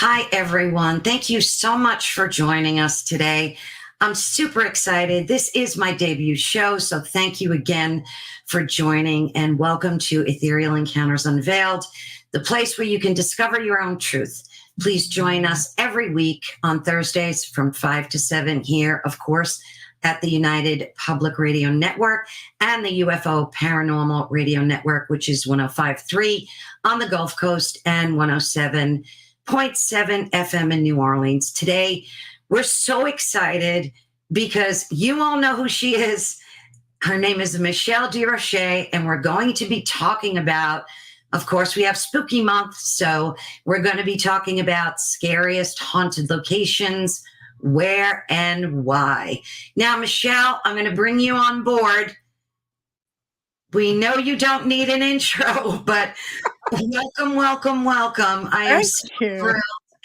Hi, everyone. Thank you so much for joining us today. I'm super excited. This is my debut show, so thank you again for joining, and welcome to Ethereal Encounters Unveiled, the place where you can discover your own truth. Please join us every week on Thursdays from 5 to 7 here, of course, at the United Public Radio Network and the UFO Paranormal Radio Network, which is 105.3 on the Gulf Coast and 107.7 FM in New Orleans. Today, we're so excited because you all know who she is. Her name is Michelle Desrochers, and we're going to be talking about, of course, we have Spooky Month, so we're going to be talking about scariest haunted locations, where and why. Now, Michelle, I'm going to bring you on board. We know you don't need an intro, but welcome, welcome, welcome. I am so thrilled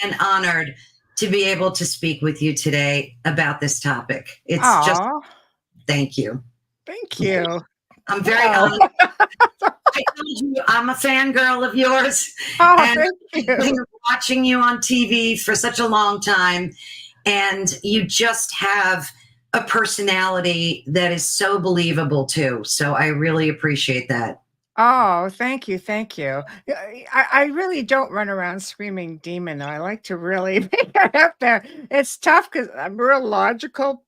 and honored to be able to speak with you today about this topic. It's just, thank you. Thank you. I'm very honored. I told you I'm a fangirl of yours. And thank you. I've been watching you on TV for such a long time, and you just have a personality that is so believable too. So I really appreciate that. Oh, thank you. Thank you. I really don't run around screaming demon, though. I like to really make it up there. It's tough because I'm real logical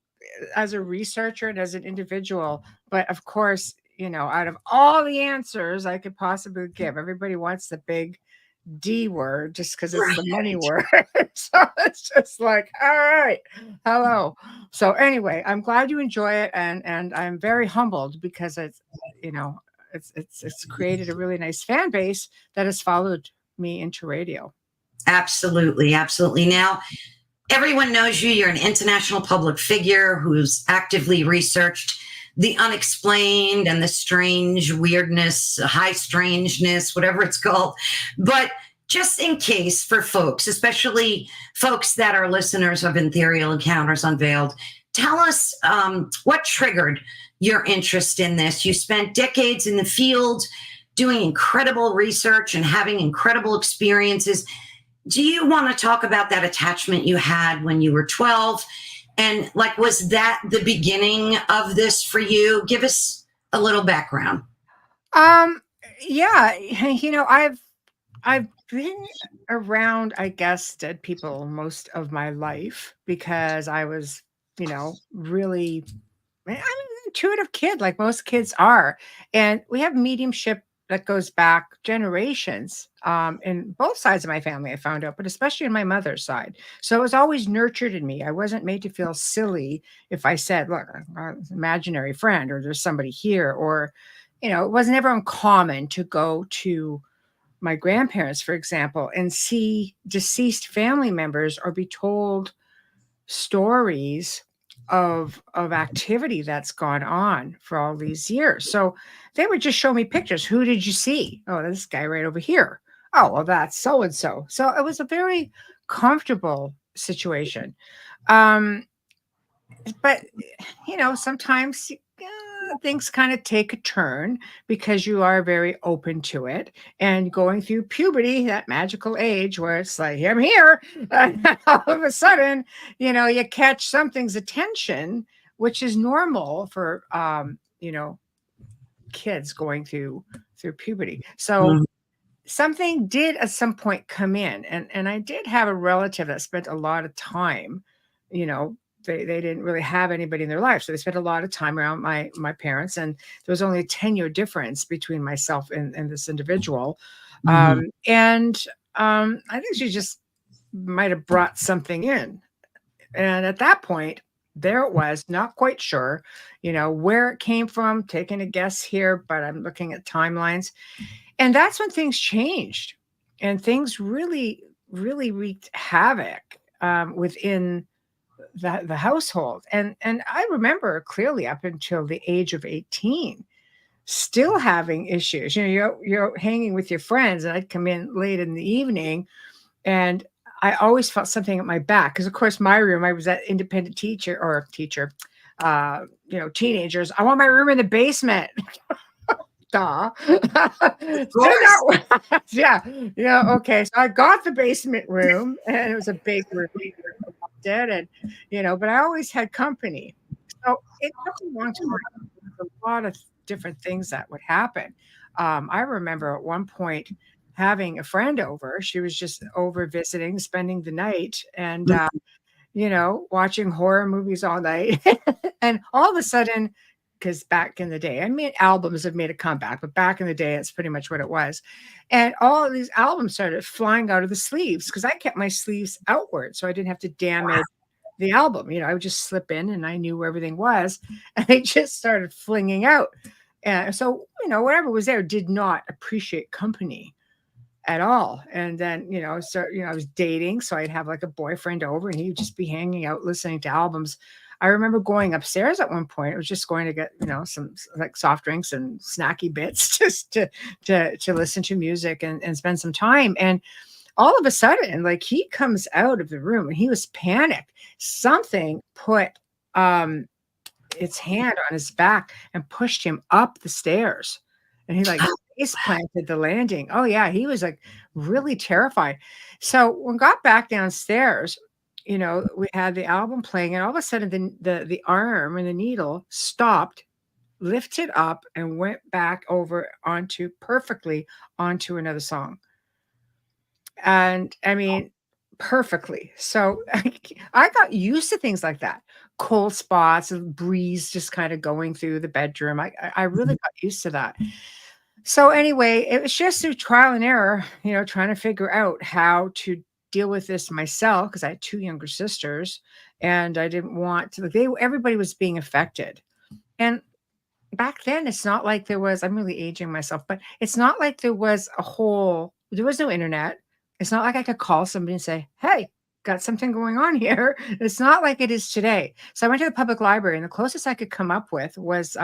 as a researcher and as an individual. But of course, you know, out of all the answers I could possibly give, everybody wants the big D word just because it's the money word. So it's just like, all right, hello. So anyway, I'm glad you enjoy it, and I'm very humbled because it's, you know, it's created a really nice fan base that has followed me into radio. Absolutely, absolutely. Now, everyone knows you. You're an international public figure who's actively researched the unexplained and the strange weirdness, high strangeness, whatever it's called. But just in case for folks, especially folks that are listeners of Ethereal Encounters Unveiled, tell us what triggered your interest in this. You spent decades in the field doing incredible research and having incredible experiences. Do you want to talk about that attachment you had when you were 12? And like, was that the beginning of this for you? Give us a little background. Yeah, you know, I've been around, I guess, dead people most of my life because I was, you know, really, I'm an intuitive kid, like most kids are. And we have mediumship that goes back generations in both sides of my family, I found out, but especially in my mother's side. So it was always nurtured in me. I wasn't made to feel silly if I said, look, an imaginary friend, or there's somebody here, or, you know, it was never uncommon to go to my grandparents, for example, and see deceased family members or be told stories of activity that's gone on for all these years. So they would just show me pictures. Who did you see? Oh, this guy right over here. Oh, well, that's so and so. So it was a very comfortable situation. But you know, sometimes things kind of take a turn because you are very open to it, and going through puberty, that magical age where it's like, I'm here, and all of a sudden, you know, you catch something's attention, which is normal for you know, kids going through puberty. So something did at some point come in, and I did have a relative that spent a lot of time, you know, they didn't really have anybody in their life. So they spent a lot of time around my parents. And there was only a 10-year difference between myself and this individual. I think she just might have brought something in. And at that point, there it was, not quite sure, you know, where it came from, taking a guess here, but I'm looking at timelines. And that's when things changed. And things really, really wreaked havoc within the household. And I remember clearly up until the age of 18, still having issues. You know, you're hanging with your friends, and I'd come in late in the evening, and I always felt something at my back. Because of course, my room, I was that independent teacher, you know, teenagers. I want my room in the basement. saw. Of course. Yeah, yeah, okay. So I got the basement room, and it was a big room. I loved it, and but I always had company. So it took a long time. There was a lot of different things that would happen. I remember at one point having a friend over. She was just over visiting, spending the night, and watching horror movies all night. And all of a sudden, because back in the day, I mean, albums have made a comeback, but back in the day, it's pretty much what it was. And all of these albums started flying out of the sleeves because I kept my sleeves outward so I didn't have to damage the album. I would just slip in and I knew where everything was. And they just started flinging out. And so, whatever was there did not appreciate company at all. And then, I was dating, so I'd have like a boyfriend over and he'd just be hanging out listening to albums. I remember going upstairs at one point. I was just going to get, some like soft drinks and snacky bits just to listen to music and spend some time. And all of a sudden, like he comes out of the room and he was panicked. Something put its hand on his back and pushed him up the stairs. And he like face planted the landing. Oh yeah, he was like really terrified. So when we got back downstairs, we had the album playing, and all of a sudden the arm and the needle stopped, lifted up, and went back over perfectly onto another song. And I mean, perfectly. So I got used to things like that. Cold spots, a breeze just kind of going through the bedroom. I really got used to that. So anyway, it was just through trial and error, trying to figure out how to deal with this myself because I had two younger sisters and I didn't want to, everybody was being affected. And back then, it's not like there was, I'm really aging myself, but it's not like there was there was no internet. It's not like I could call somebody and say, hey, got something going on here. It's not like it is today. So I went to the public library, and the closest I could come up with was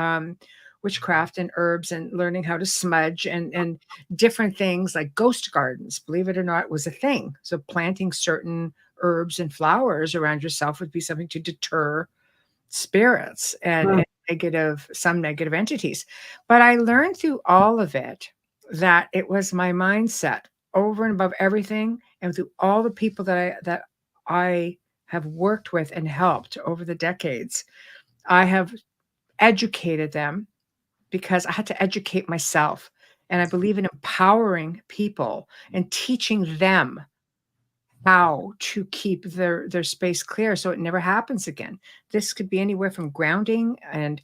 witchcraft and herbs and learning how to smudge and different things like ghost gardens, believe it or not, was a thing. So planting certain herbs and flowers around yourself would be something to deter spirits and some negative entities. But I learned through all of it that it was my mindset over and above everything, and through all the people that I have worked with and helped over the decades. I have educated them because I had to educate myself. And I believe in empowering people and teaching them how to keep their space clear so it never happens again. This could be anywhere from grounding and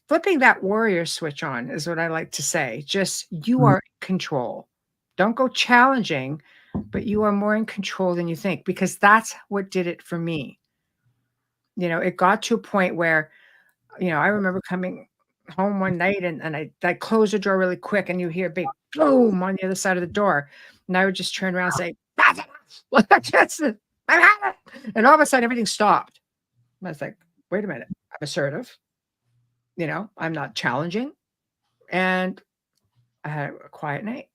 flipping that warrior switch on is what I like to say. Just you are in control. Don't go challenging, but you are more in control than you think, because that's what did it for me. It got to a point where, I remember coming home one night and I closed the door really quick, and you hear a big boom on the other side of the door. And I would just turn around and say, that's it. I've had it. And all of a sudden everything stopped. I was like, wait a minute. I'm assertive. I'm not challenging. And I had a quiet night.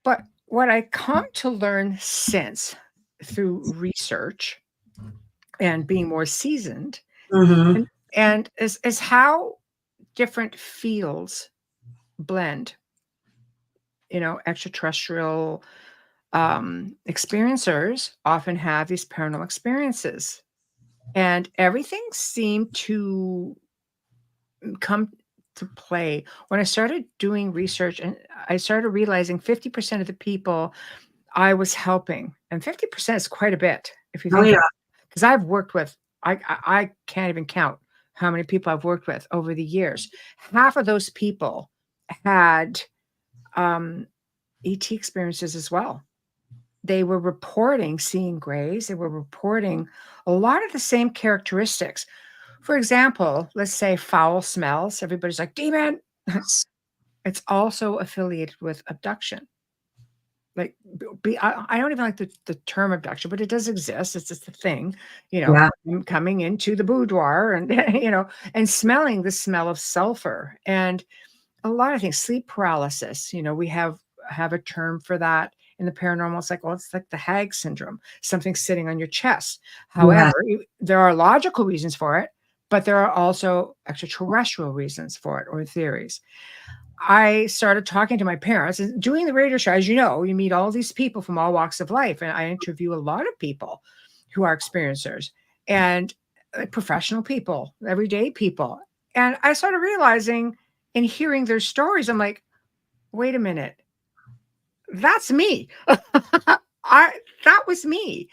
But what I come to learn since through research and being more seasoned and is how different fields blend. Extraterrestrial experiencers often have these paranormal experiences, and everything seemed to come to play when I started doing research, and I started realizing 50% of the people I was helping, and 50% is quite a bit if you think, because I've worked with, I can't even count how many people I've worked with over the years. Half of those people had ET experiences as well. They were reporting seeing grays. They were reporting a lot of the same characteristics. For example, let's say foul smells. Everybody's like, demon. It's also affiliated with abduction. Like, I don't even like the term abduction, but it does exist. It's just a thing, coming into the boudoir and, and smelling the smell of sulfur and a lot of things, sleep paralysis. We have a term for that in the paranormal. It's like, well, it's like the hag syndrome, something sitting on your chest. However, there are logical reasons for it. but there are also extraterrestrial reasons for it or theories. I started talking to my parents and doing the radio show. As you know, you meet all these people from all walks of life, and I interview a lot of people who are experiencers and professional people, everyday people. And I started realizing and hearing their stories, I'm like, wait a minute, that's me. That was me.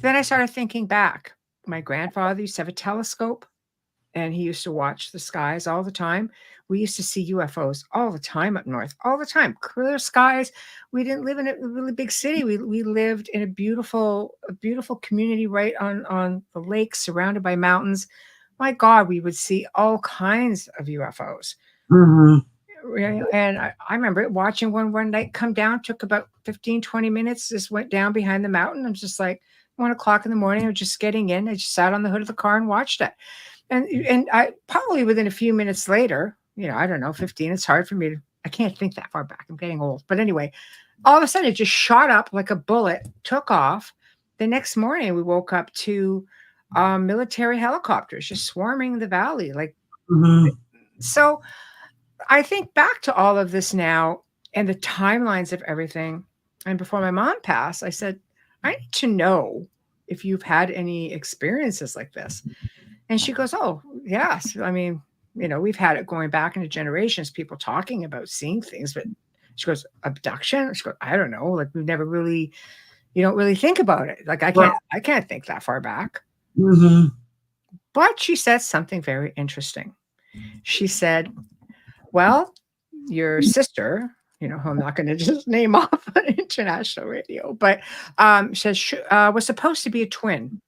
Then I started thinking back. My grandfather used to have a telescope and he used to watch the skies all the time. We used to see UFOs all the time up north, all the time, clear skies. We didn't live in a really big city. We lived in a beautiful community right on the lake, surrounded by mountains. My God, we would see all kinds of UFOs. Mm-hmm. And I remember watching one night come down, took about 15, 20 minutes, just went down behind the mountain. I was just like 1 o'clock in the morning, I was just getting in. I just sat on the hood of the car and watched it. And I probably within a few minutes later, I don't know, 15, it's hard for me I can't think that far back. I'm getting old. But anyway, all of a sudden it just shot up like a bullet, took off. The next morning we woke up to military helicopters just swarming the valley. So I think back to all of this now and the timelines of everything. And before my mom passed, I said, I need to know if you've had any experiences like this. And she goes, oh, yes. I mean, we've had it going back into generations, people talking about seeing things, but she goes, abduction? She goes, I don't know. Like we've never really, you don't really think about it. Like I can't think that far back. Mm-hmm. But she said something very interesting. She said, well, your sister, who I'm not going to just name off on international radio, but says she was supposed to be a twin.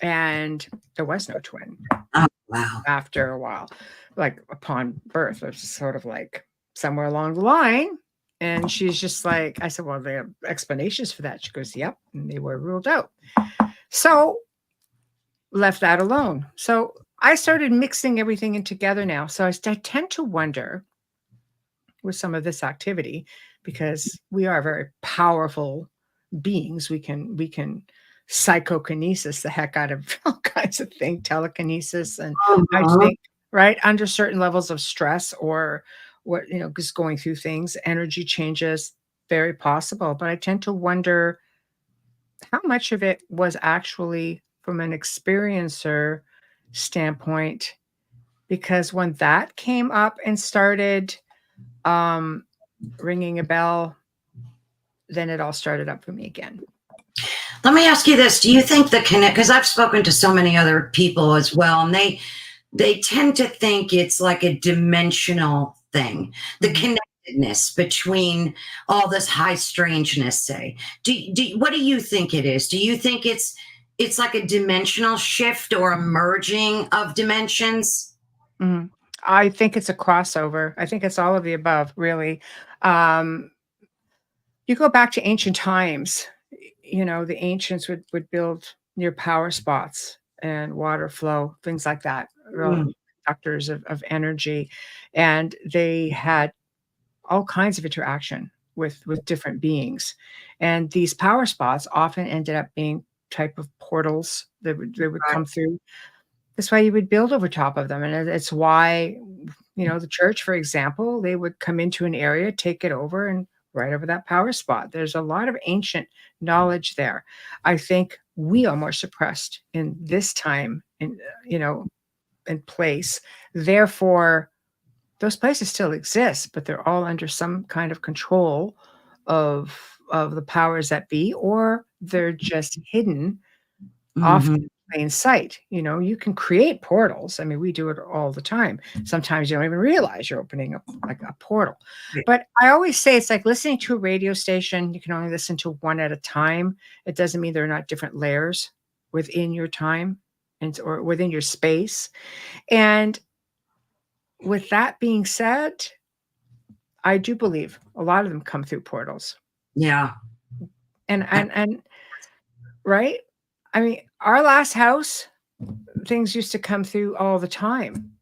And there was no twin. Oh, wow. After a while, like upon birth, it was sort of like somewhere along the line. And she's just like, I said, well, there are explanations for that. She goes, yep. And they were ruled out. So left that alone. So I started mixing everything in together now. So I tend to wonder with some of this activity, because we are very powerful beings. We can psychokinesis the heck out of all kinds of things, telekinesis. And I think, right, under certain levels of stress or what, just going through things, energy changes, very possible. But I tend to wonder how much of it was actually from an experiencer standpoint, because when that came up and started ringing a bell, then it all started up for me again. Let me ask you this. Do you think because I've spoken to so many other people as well, and they tend to think it's like a dimensional thing, the connectedness between all this high strangeness, say. What do you think it is? Do you think it's like a dimensional shift or a merging of dimensions? Mm-hmm. I think it's a crossover. I think it's all of the above, really. You go back to ancient times, the ancients would build near power spots and water flow, things like that, conductors of energy. And they had all kinds of interaction with different beings. And these power spots often ended up being type of portals that would come through. That's why you would build over top of them. And it's why, the church, for example, they would come into an area, take it over, and right over that power spot. There's a lot of ancient knowledge there. I think we are more suppressed in this time, in place. Therefore, those places still exist, but they're all under some kind of control of the powers that be, or they're just hidden off in plain sight. You can create portals. I mean, we do it all the time. Sometimes you don't even realize you're opening up like a portal. But I always say it's like listening to a radio station. You can only listen to one at a time. It doesn't mean there are not different layers within your time or within your space. And with that being said, I do believe a lot of them come through portals. Yeah. And right? I mean, our last house, things used to come through all the time.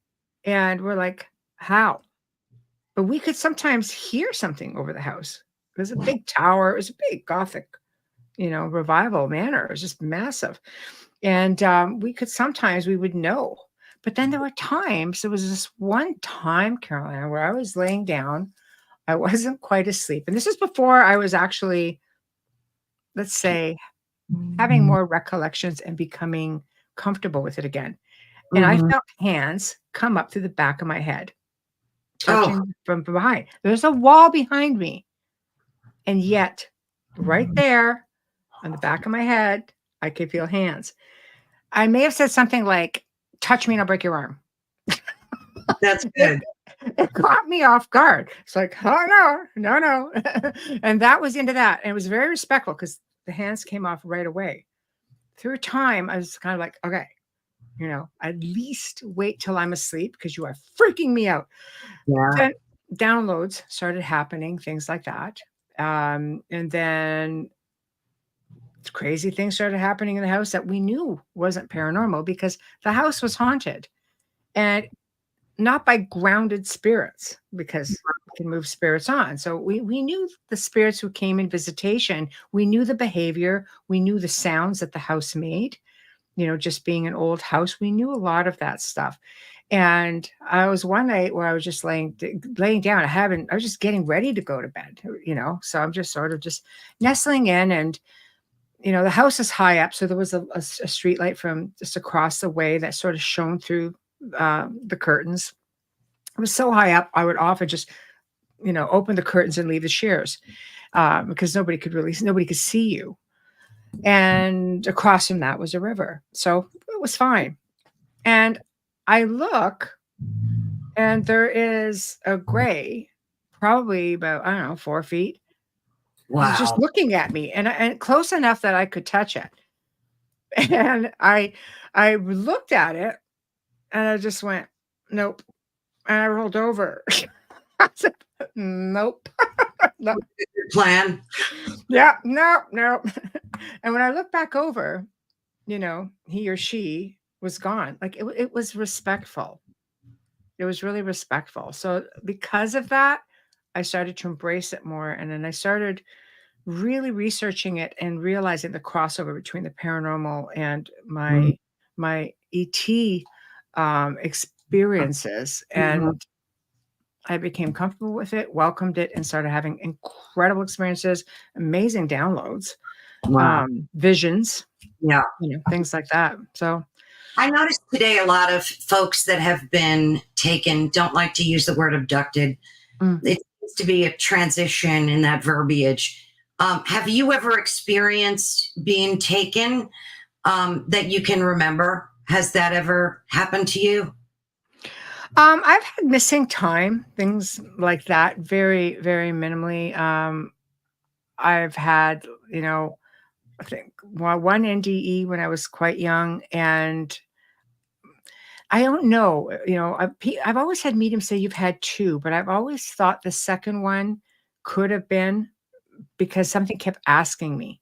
And we're like, how? But we could sometimes hear something over the house. It was a big tower. It was a big Gothic revival manner. It was just massive. And we would know. But then there was this one time, Caroline, where I was laying down. I wasn't quite asleep. And this is before I was actually, let's say, having more recollections and becoming comfortable with it again. And I Mhm. felt hands come up through the back of my head, Oh, touching from behind. There's a wall behind me. And yet, right there on the back of my head, I could feel hands. I may have said something like, touch me and I'll break your arm. that's It, good. it caught me off guard. It's like, oh no, no, no. And that was into that. And it was very respectful because the hands came off right away. Through time, I was kind of like, okay, at least wait till I'm asleep because you are freaking me out. Yeah. Then downloads started happening, things like that. And then crazy things started happening in the house that we knew wasn't paranormal because the house was haunted. And not by grounded spirits because we can move spirits on. So we knew the spirits who came in visitation. We knew the behavior. We knew the sounds that the house made. Just being an old house, we knew a lot of that stuff. And I was one night where I was just laying down. I was just getting ready to go to bed. So I'm just sort of just nestling in, and the house is high up, so there was a street light from just across the way that sort of shone through the curtains. It was so high up, I would often just, open the curtains and leave the shears because nobody could see you. And across from that was a river. So it was fine. And I look, and there is a gray, probably about, I don't know, 4 feet. He's just Wow. looking at me and close enough that I could touch it. And I looked at it and I just went, nope. And I rolled over. I said, nope. No. Good plan. Yeah, no, no. And when I look back over, he or she was gone. Like it was respectful. It was really respectful. So because of that, I started to embrace it more. And then I started really researching it and realizing the crossover between the paranormal and Mhm. my ET experiences. Mhm. And I became comfortable with it, welcomed it, and started having incredible experiences, amazing downloads, Wow. visions, Yeah. things like that. So, I noticed today a lot of folks that have been taken don't like to use the word abducted. mm. It seems to be a transition in that verbiage. Have you ever experienced being taken that you can remember? Has that ever happened to you? I've had missing time, things like that, very, very minimally. I've had, I think one NDE when I was quite young, and I don't know, I've always had mediums say you've had two, but I've always thought the second one could have been because something kept asking me,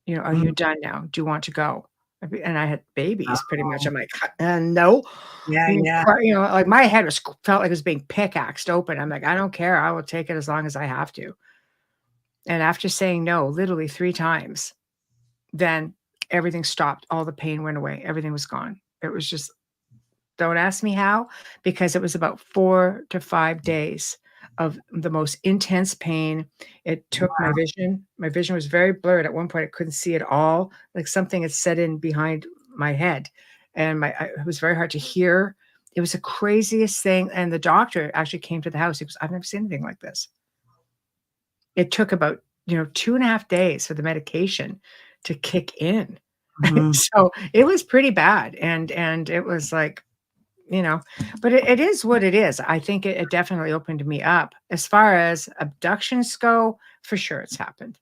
are you Mhm. done now? Do you want to go? And I had babies pretty much. Oh, I'm like, no. yeah, yeah. Like my head felt like it was being pickaxed open. I'm like, I don't care. I will take it as long as I have to. And after saying no, literally 3 times, then everything stopped. All the pain went away. Everything was gone. It was just, don't ask me how, because it was about 4 to 5 days of the most intense pain. It took my vision. My vision was very blurred. At one point, I couldn't see at all. Like something had set in behind my head, and it was very hard to hear. It was the craziest thing. And the doctor actually came to the house. He goes, I've never seen anything like this. It took about 2.5 days for the medication to kick in. Mhm. So it was pretty bad, and it was like, but it is what it is. I think it definitely opened me up. As far as abductions go, for sure it's happened.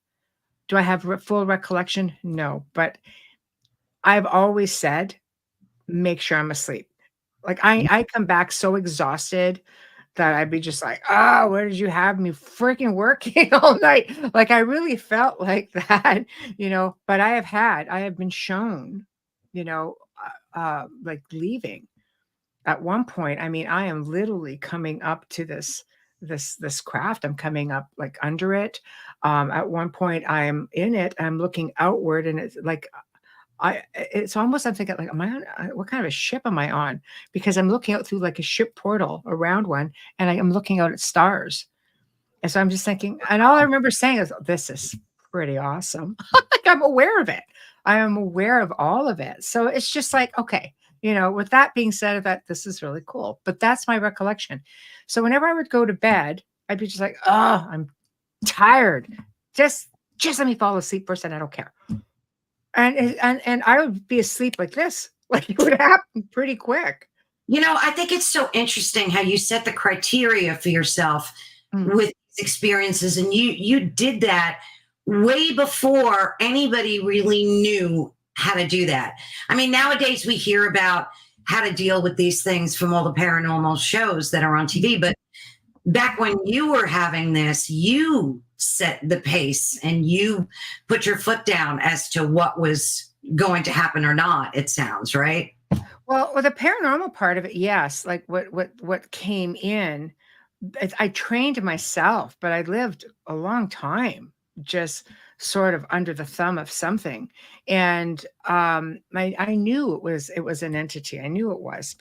Do I have full recollection? No, but I've always said, make sure I'm asleep. Like I come back so exhausted that I'd be just like, oh, where did you have me freaking working all night? Like I really felt like that, but I have been shown, like leaving. At one point, I mean, I am literally coming up to this this craft. I'm coming up like under it. At one point, I'm in it. I'm looking outward, and it's like it's almost I'm thinking like, am I on? What kind of a ship am I on? Because I'm looking out through like a ship portal around one, and I am looking out at stars. And so I'm just thinking, and all I remember saying is, "This is pretty awesome." Like I'm aware of it. I am aware of all of it. So it's just like, okay, with that being said, that this is really cool. But that's my recollection. So whenever I would go to bed, I'd be just like, oh, I'm tired. Just let me fall asleep first, and I don't care. And I would be asleep like this. Like it would happen pretty quick. I think it's so interesting how you set the criteria for yourself Mm. with these experiences, and you did that way before anybody really knew how to do that. I mean, nowadays we hear about how to deal with these things from all the paranormal shows that are on TV, but back when you were having this, you set the pace and you put your foot down as to what was going to happen or not, it sounds, right? Well, with the paranormal part of it, yes. Like what came in, I trained myself, but I lived a long time just sort of under the thumb of something, and I knew it was an entity. I knew it was.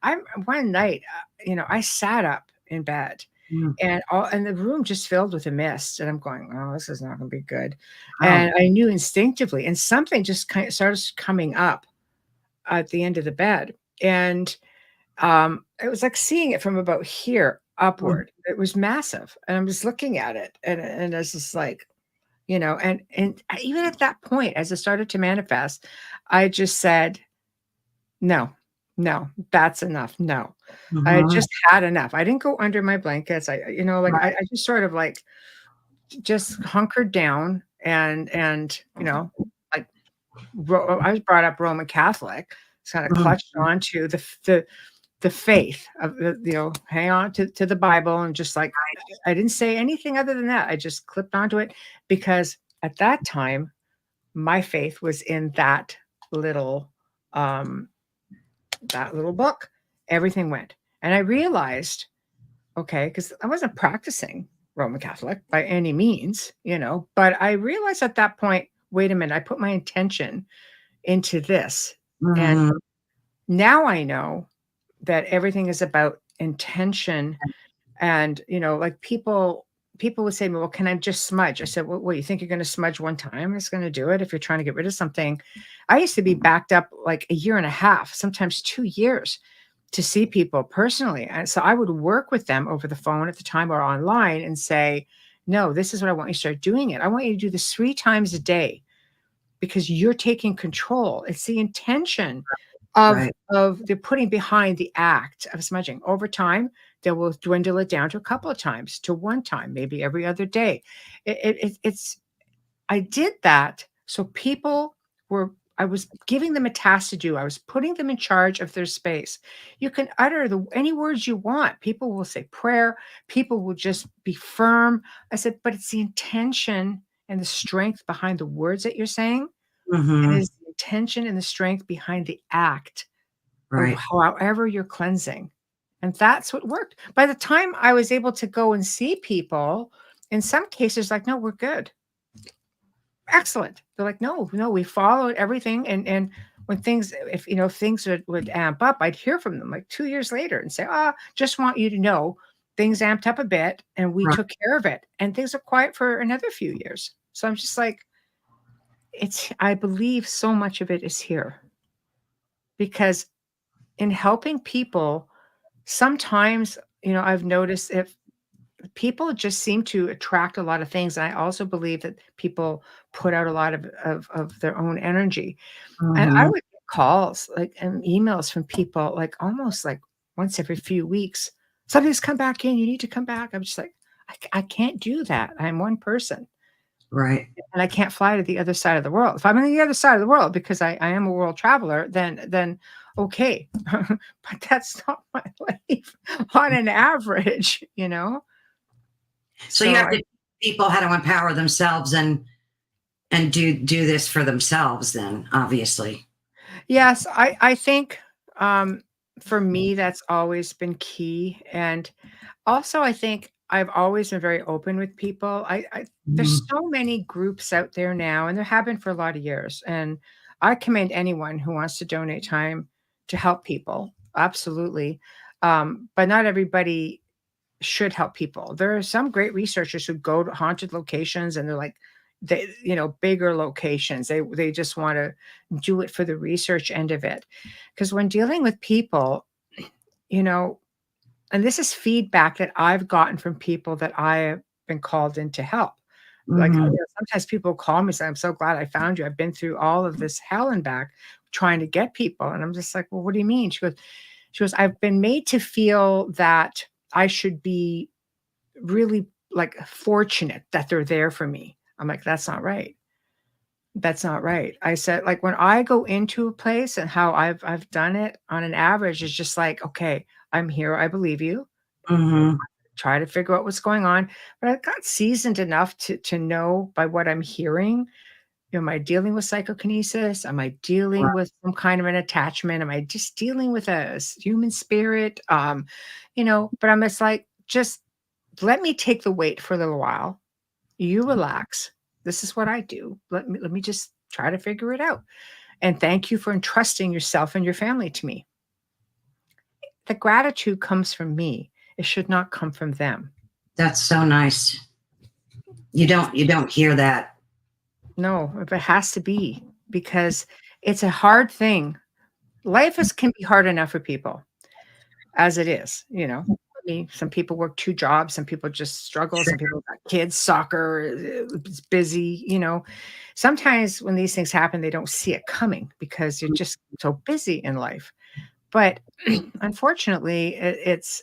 I one night, I sat up in bed. Mm. And the room just filled with a mist, and I'm going, oh, this is not going to be good. Oh. And I knew instinctively, and something just kind of started coming up at the end of the bed. And it was like seeing it from about here upward. It was massive. And I'm just looking at it. And it's just like, and even at that point, as it started to manifest, I just said, no, no, that's enough. No, I Mhm. just had enough. I didn't go under my blankets. I just sort of like just hunkered down and like I was brought up Roman Catholic, kind of Mhm. clutched onto the faith of hang on to the Bible, and just like I didn't say anything other than that. I just clipped onto it because at that time my faith was in little um that little book. Everything went. And I realized, okay, because I wasn't practicing Roman Catholic by any means, but I realized at that point, wait a minute, I put my intention into this. And Mhm. now I know that everything is about intention. And, like people would say to me, well, can I just smudge? I said, well, you think you're going to smudge one time? It's going to do it if you're trying to get rid of something. I used to be backed up like a year and a half, sometimes 2 years to see people personally. And so I would work with them over the phone at the time or online and say, no, this is what I want you to start doing it. I want you to do this 3 times a day because you're taking control. It's the intention of Right. of the putting behind the act of smudging. Over time, they will dwindle it down to a couple of times, to one time, maybe every other day. It's I did that so people were I was giving them a task to do. I was putting them in charge of their space. You can utter any words you want. People will say prayer. People will just be firm. I said, but it's the intention and the strength behind the words that you're saying. It Mhm. is the intention and the strength behind the act of Right. however you're cleansing. And that's what worked. By the time I was able to go and see people, in some cases, like, no, we're good. Excellent. They're like, no, no, we followed everything. And when things, if things would amp up, I'd hear from them like 2 years later and say, just want you to know things amped up a bit and we Right. took care of it. And things are quiet for another few years. So I'm just like, I believe so much of it is here because in helping people, sometimes, I've noticed if people just seem to attract a lot of things. And I also believe that people put out a lot of their own energy. And I Mhm. would get calls like and emails from people like almost like once every few weeks. Something's come back in. You need to come back. I'm just like, I can't do that. I'm one person Right. and I can't fly to the other side of the world. If I'm on the other side of the world because I am a world traveler, then okay. But that's not my life on an average. So you So have to teach people how to empower themselves and do this for themselves then, obviously. yes, I think for me that's always been key. And Also, I think I've always been very open with people. There's Mhm. so many groups out there now, and there have been for a lot of years. And I commend anyone who wants to donate time to help people. Absolutely. But not everybody should help people. There are some great researchers who go to haunted locations and they're like, bigger locations. They just want to do it for the research end of it. Because when dealing with people, you know, and this is feedback that I've gotten from people that I have been called in to help. Like, Mhm. sometimes people call me, say, "I'm so glad I found you. I've been through all of this hell and back trying to get people." And I'm just like, "Well, what do you mean?" She goes, "I've been made to feel that I should be really, like, fortunate that they're there for me." I'm like, "That's not right. That's not right." I said, like, when I go into a place and how I've done it on an average, it's just like, "Okay, I'm here. I believe you. Mhm. Try to figure out what's going on." But I got seasoned enough to know by what I'm hearing, am I dealing with psychokinesis? Am I dealing Right. with some kind of an attachment? Am I just dealing with a human spirit? But I'm just like, just let me take the weight for a little while. You relax. This is what I do. Let me just try to figure it out. And thank you for entrusting yourself and your family to me. The gratitude comes from me. It should not come from them. That's so nice. You don't hear that. No, if it has to be, because it's a hard thing. Can be hard enough for people as it is, you know. I mean, some people work 2 jobs, some people just struggle, Sure. some people got kids, soccer, it's busy, you know. Sometimes when these things happen, they don't see it coming because you're just so busy in life. But unfortunately, it's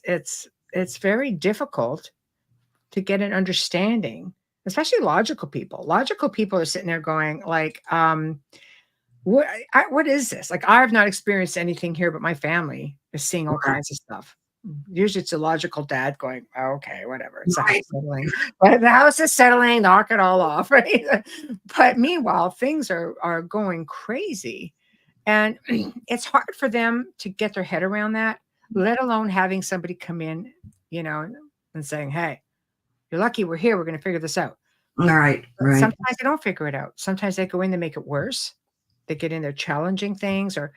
very difficult to get an understanding, especially logical people. Logical people are sitting there going like, what is this? Like, I've not experienced anything here, but my family is seeing all Right. kinds of stuff. Usually it's a logical dad going, "Oh, okay, whatever. It's the house Right. settling. But the house is settling, knock it all off," right? But meanwhile, things are going crazy. And it's hard for them to get their head around that, let alone having somebody come in, you know, and saying, "Hey, you're lucky we're here. We're going to figure this out." Right. But Right. sometimes they don't figure it out. Sometimes they go in, they make it worse. They get in there challenging things. Or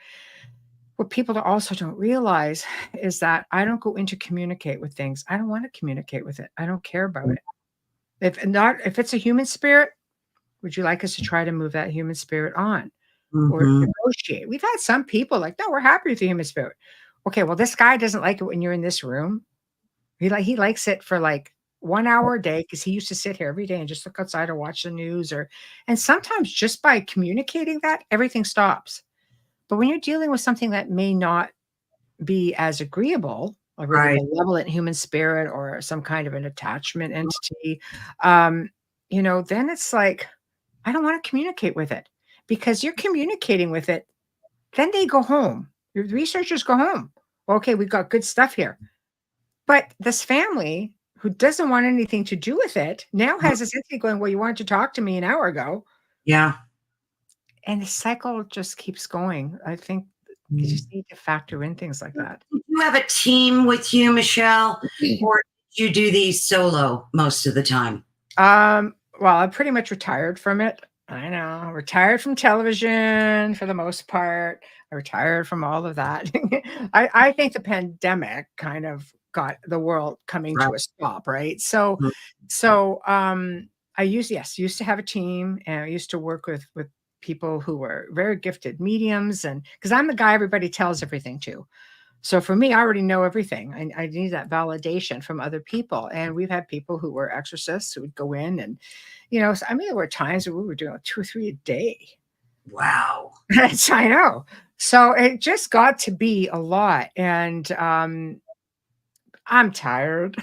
what people also don't realize is that I don't go in to communicate with things. I don't want to communicate with it. I don't care about it. If it's a human spirit, would you like us to try to move that human spirit on or Mhm. negotiate? We've had some people like, "No, we're happy with the human spirit." Okay, well, this guy doesn't like it when you're in this room. He likes it for like 1 hour a day because he used to sit here every day and just look outside or watch the news. And sometimes just by communicating that, everything stops. But when you're dealing with something that may not be as agreeable, a really Right. malevolent human spirit or some kind of an attachment entity, then it's like, I don't want to communicate with it because you're communicating with it. Then they go home. Your researchers go home. Okay, we've got good stuff here. But this family who doesn't want anything to do with it now has this entity going, "Well, you wanted to talk to me an hour ago." Yeah. And the cycle just keeps going. I think you Mm. just need to factor in things like that. Did you have a team with you, Michelle, or did you do these solo most of the time? Well, I pretty much retired from it. I know, retired from television for the most part. I retired from all of that. I think the pandemic kind of got the world coming Right. to a stop, right? So used to have a team, and I used to work with people who were very gifted mediums, and because I'm the guy everybody tells everything to. So for me, I already know everything. I need that validation from other people. And we've had people who were exorcists who would go in and, I mean, there were times where we were doing like 2 or 3 a day. Wow. That's I know. So it just got to be a lot. And I'm tired.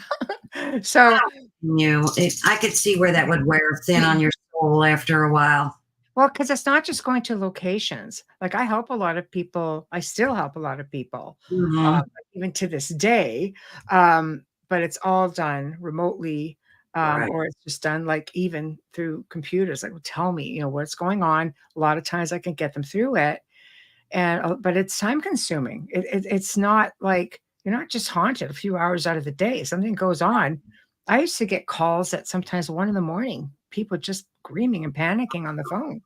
So I could see where that would wear thin on your soul after a while. well, because it's not just going to locations. Like, I help a lot of people. I still help a lot of people, Mhm. even to this day. But it's all done remotely, Right. or it's just done like even through computers. Like, tell me, what's going on. A lot of times I can get them through it, but it's time consuming. It's not like you're not just haunted a few hours out of the day. Something goes on. I used to get calls at sometimes 1 a.m, people just screaming and panicking on the phone.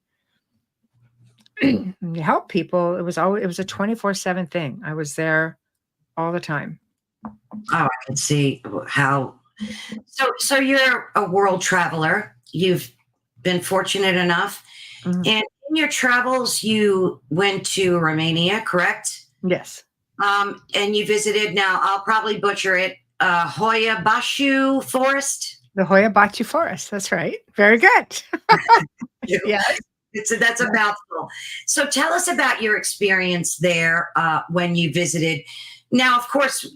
You help people. It was a 24/7 thing. I was there all the time. Oh, I can see how. So you're a world traveler. You've been fortunate enough, Mhm. and in your travels, you went to Romania, correct? Yes. And you visited. Now, I'll probably butcher it. Hoya Bashu Forest. The Hoya Baciu Forest. That's right. Very good. Yes. That's a mouthful. So tell us about your experience there when you visited. Now, of course,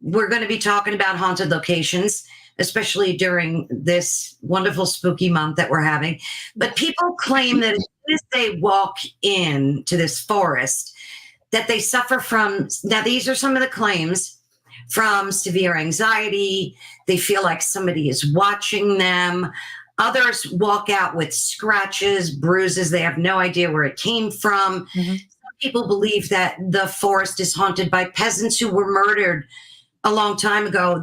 we're going to be talking about haunted locations, especially during this wonderful spooky month that we're having. But people claim that as soon as they walk into this forest, that they suffer from, now these are some of the claims, from severe anxiety. They feel like somebody is watching them. Others walk out with scratches, bruises. They have no idea where it came from. Mhm. Some people believe that the forest is haunted by peasants who were murdered a long time ago.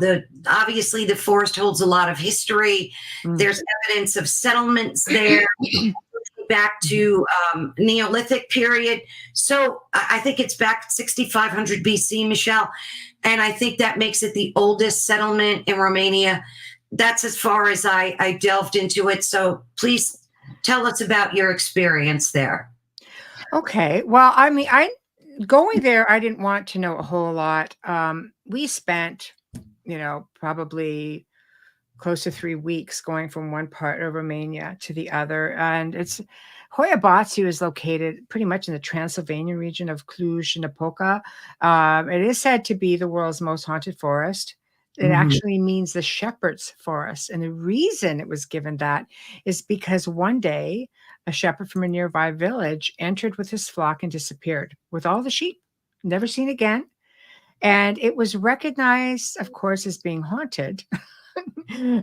Obviously, the forest holds a lot of history. Mm. There's evidence of settlements there back to Neolithic period. So I think it's back 6,500 BC, Michelle. And I think that makes it the oldest settlement in Romania. That's as far as I delved into it. So please tell us about your experience there. Okay. Well, I mean, going there, I didn't want to know a whole lot. We spent, probably close to 3 weeks going from one part of Romania to the other. And Hoia Baciu is located pretty much in the Transylvanian region of Cluj-Napoca. It is said to be the world's most haunted forest. It actually means the shepherd's forest. And the reason it was given that is because one day a shepherd from a nearby village entered with his flock and disappeared with all the sheep, never seen again. And it was recognized, of course, as being haunted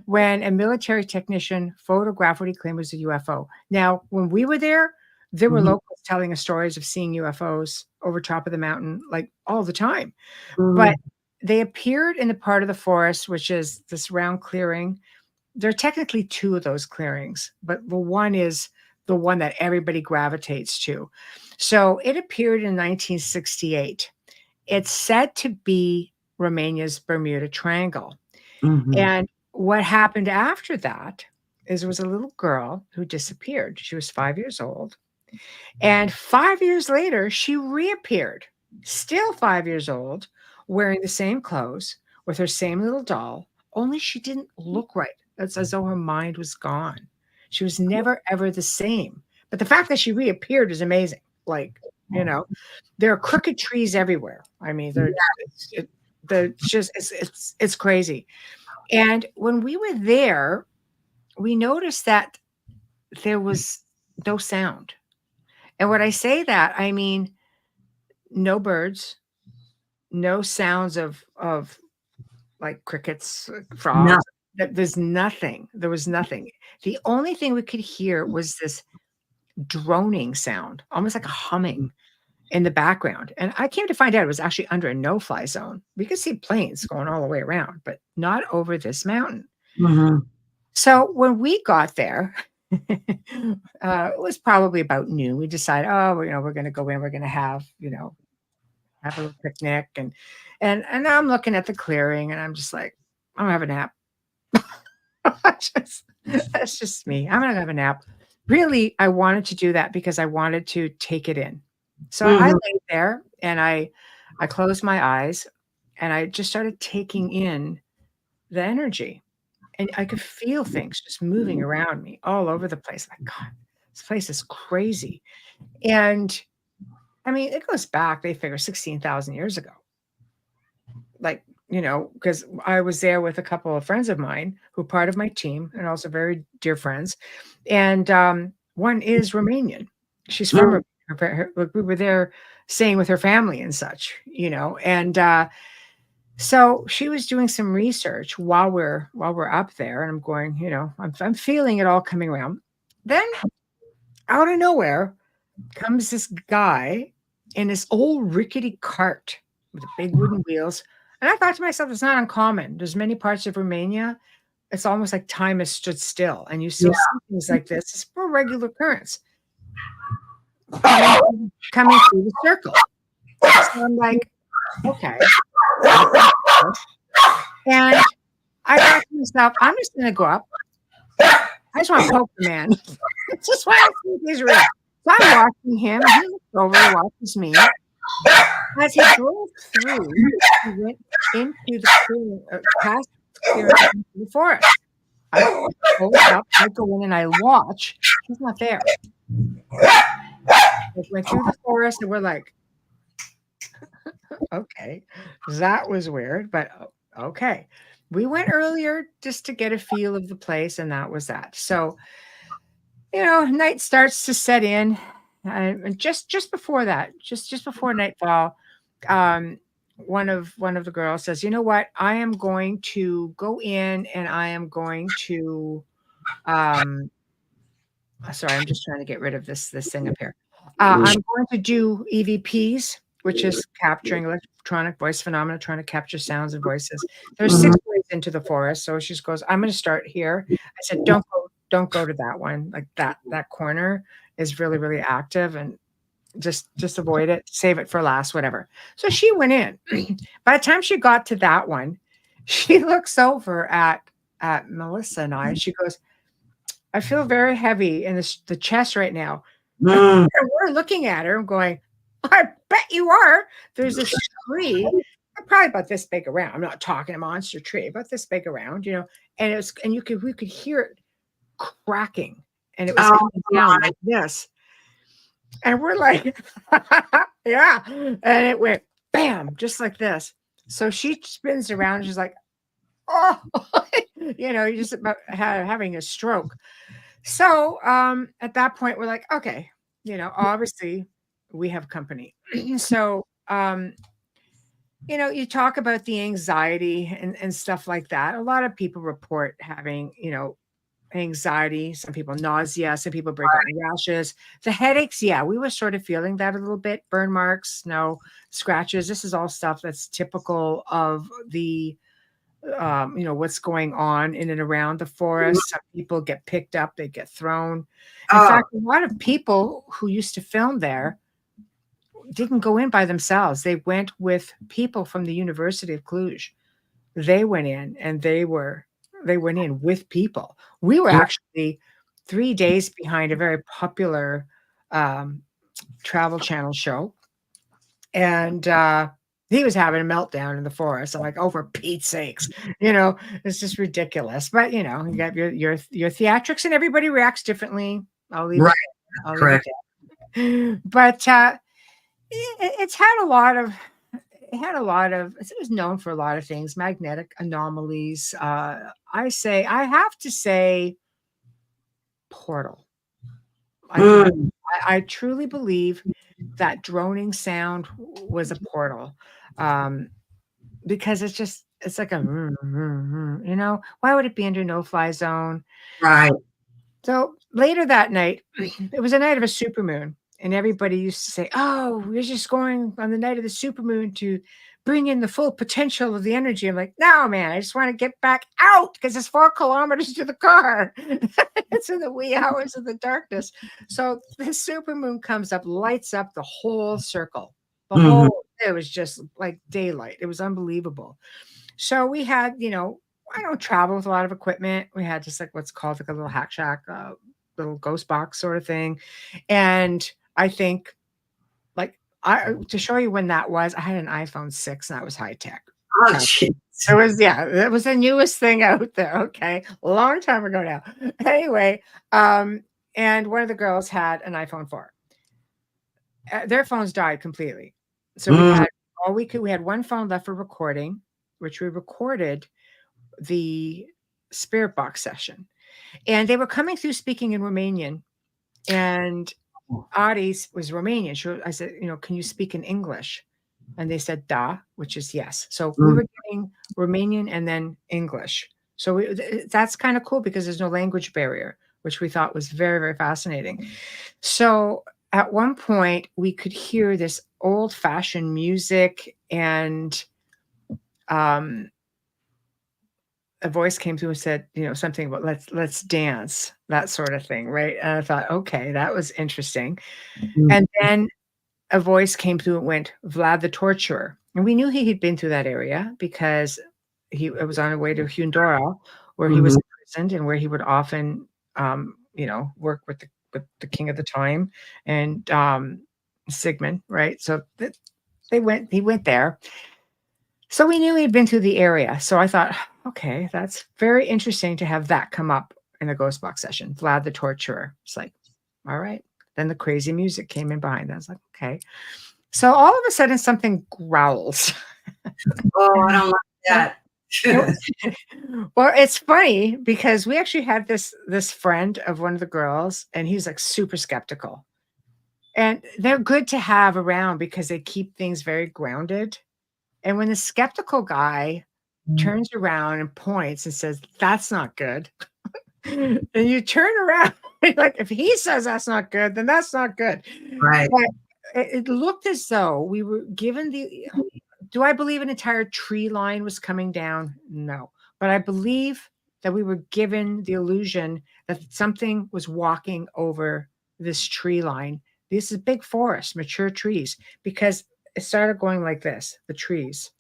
when a military technician photographed what he claimed was a UFO. Now, when we were there were locals telling us stories of seeing UFOs over top of the mountain, like all the time. But they appeared in the part of the forest, which is this round clearing. There are technically two of those clearings, but the one is the one that everybody gravitates to. So it appeared in 1968. It's said to be Romania's Bermuda Triangle. And what happened after that is there was a little girl who disappeared. She was 5 years old. And 5 years later, she reappeared, still 5 years old, wearing the same clothes with her same little doll, only she didn't look right. It's as though her mind was gone. She was never, ever the same. But the fact that she reappeared is amazing. Like, there are crooked trees everywhere. I mean, it's crazy. And when we were there, we noticed that there was no sound. And when I say that, I mean no birds, no sounds of like crickets, frogs. There's nothing. There was nothing. The only thing we could hear was this droning sound, almost like a humming in the background. And I came to find out it was actually under a no-fly zone. We could see planes going all the way around, but not over this mountain. So when we got there, it was probably about noon. We decided, we're going to go in. We're going to have a little picnic, and I'm looking at the clearing, and I'm just like, I'm gonna have a nap. That's just me. I'm gonna have a nap. Really, I wanted to do that because I wanted to take it in. So I lay there and I closed my eyes and I just started taking in the energy. And I could feel things just moving around me all over the place. Like, God, this place is crazy. And I mean, it goes back, they figure 16,000 years ago. Like, because I was there with a couple of friends of mine who are part of my team and also very dear friends. And one is Romanian. She's from we were there staying with her family and such, and so she was doing some research while we're up there, and I'm going, I'm feeling it all coming around. Then out of nowhere comes this guy in this old rickety cart with the big wooden wheels. And I thought to myself, it's not uncommon. There's many parts of Romania. It's almost like time has stood still, and you still see things like this. It's a regular occurrence coming through the circle. So I'm like, okay. And I thought to myself, I'm just going to go up. I just want to poke the man. Just want to see if he's real. So I'm watching him. He looks over, watches me. As he drove through, he went into the past into the forest. I pull up, I go in and I watch. He's not there. I went through the forest and we're like, okay, that was weird, but okay. We went earlier just to get a feel of the place, and that was that. So, night starts to set in. And just before that, just before nightfall, one of the girls says, "You know what? I am going to go in and I am going to sorry, I'm just trying to get rid of this thing up here. I'm going to do EVPs, which is capturing electronic voice phenomena, trying to capture sounds and voices. There's 6 ways into the forest. So she just goes, I'm going to start here. I said, don't go to that one. Like that corner is really, really active, and just avoid it. Save it for last, whatever. So she went in. By the time she got to that one, she looks over at Melissa and I, and she goes, I feel very heavy in the chest right now. And we're looking at her and going, I bet you are. There's this tree, probably about this big around. I'm not talking a monster tree, about this big around, and we could hear it cracking, and it was coming down like this. And we're like, yeah. And it went bam, just like this. So she spins around. And she's like, oh, you're just about having a stroke. So at that point, we're like, okay, obviously we have company. So, you talk about the anxiety and stuff like that. A lot of people report having, anxiety, some people nausea, some people break out in rashes. The headaches, yeah, we were sort of feeling that a little bit. Burn marks, scratches. This is all stuff that's typical of the what's going on in and around the forest. Some people get picked up, they get thrown. In fact, a lot of people who used to film there didn't go in by themselves. They went with people from the University of Cluj. They went in, and they went in with people. We were actually 3 days behind a very popular Travel Channel show, and he was having a meltdown in the forest. I'm like, oh, for Pete's sakes, it's just ridiculous. But you got your theatrics, and everybody reacts differently. I'll leave it. Correct. But it's had a lot of. It was known for a lot of things, magnetic anomalies. I have to say, portal. I truly believe that droning sound was a portal, because it's like a, why would it be under no-fly zone? Right. So later that night, it was a night of a supermoon, and everybody used to say, oh, we're just going on the night of the supermoon to bring in the full potential of the energy. I'm like, no, man, I just want to get back out because it's 4 kilometers to the car. It's in the wee hours of the darkness. So the supermoon comes up, lights up the whole circle. It was just like daylight. It was unbelievable. So we had, I don't travel with a lot of equipment. We had just like what's called like a little hack shack, little ghost box sort of thing. And I think to show you when that was, I had an iPhone 6 and that was high tech. Oh, jeez. It was the newest thing out there. Okay. A long time ago now. Anyway, and one of the girls had an iPhone 4. Their phones died completely. So we had one phone left for recording, which we recorded the spirit box session. And they were coming through speaking in Romanian. And Audie's was Romanian. I said, can you speak in English? And they said, da, which is yes. So we were getting Romanian and then English. So that's kind of cool because there's no language barrier, which we thought was very, very fascinating. So at one point, we could hear this old-fashioned music. and um, a voice came through and said, something about let's dance, that sort of thing, right? And I thought, okay, that was interesting. Mm. And then a voice came through and went, Vlad the Torturer. And we knew he had been through that area because it was on a way to Hundora, where he was Mhm. imprisoned and where he would often, work with the king of the time and Sigmund, right? So he went there. So we knew he'd been through the area. So I thought, okay, that's very interesting to have that come up in a ghost box session. Vlad the Torturer. It's like, all right. Then the crazy music came in behind that. I was like, okay. So all of a sudden something growls. Oh, I don't like And that. well, it's funny because we actually had this friend of one of the girls, and he's like super skeptical. And they're good to have around because they keep things very grounded. And when the skeptical guy turns around and points and says, "That's not good," and you turn around, like, if he says that's not good, then that's not good. Right. But it looked as though we were given the do I believe an entire tree line was coming down? No. But I believe that we were given the illusion that something was walking over this tree line. This is big forest, mature trees, because it started going like this, the trees,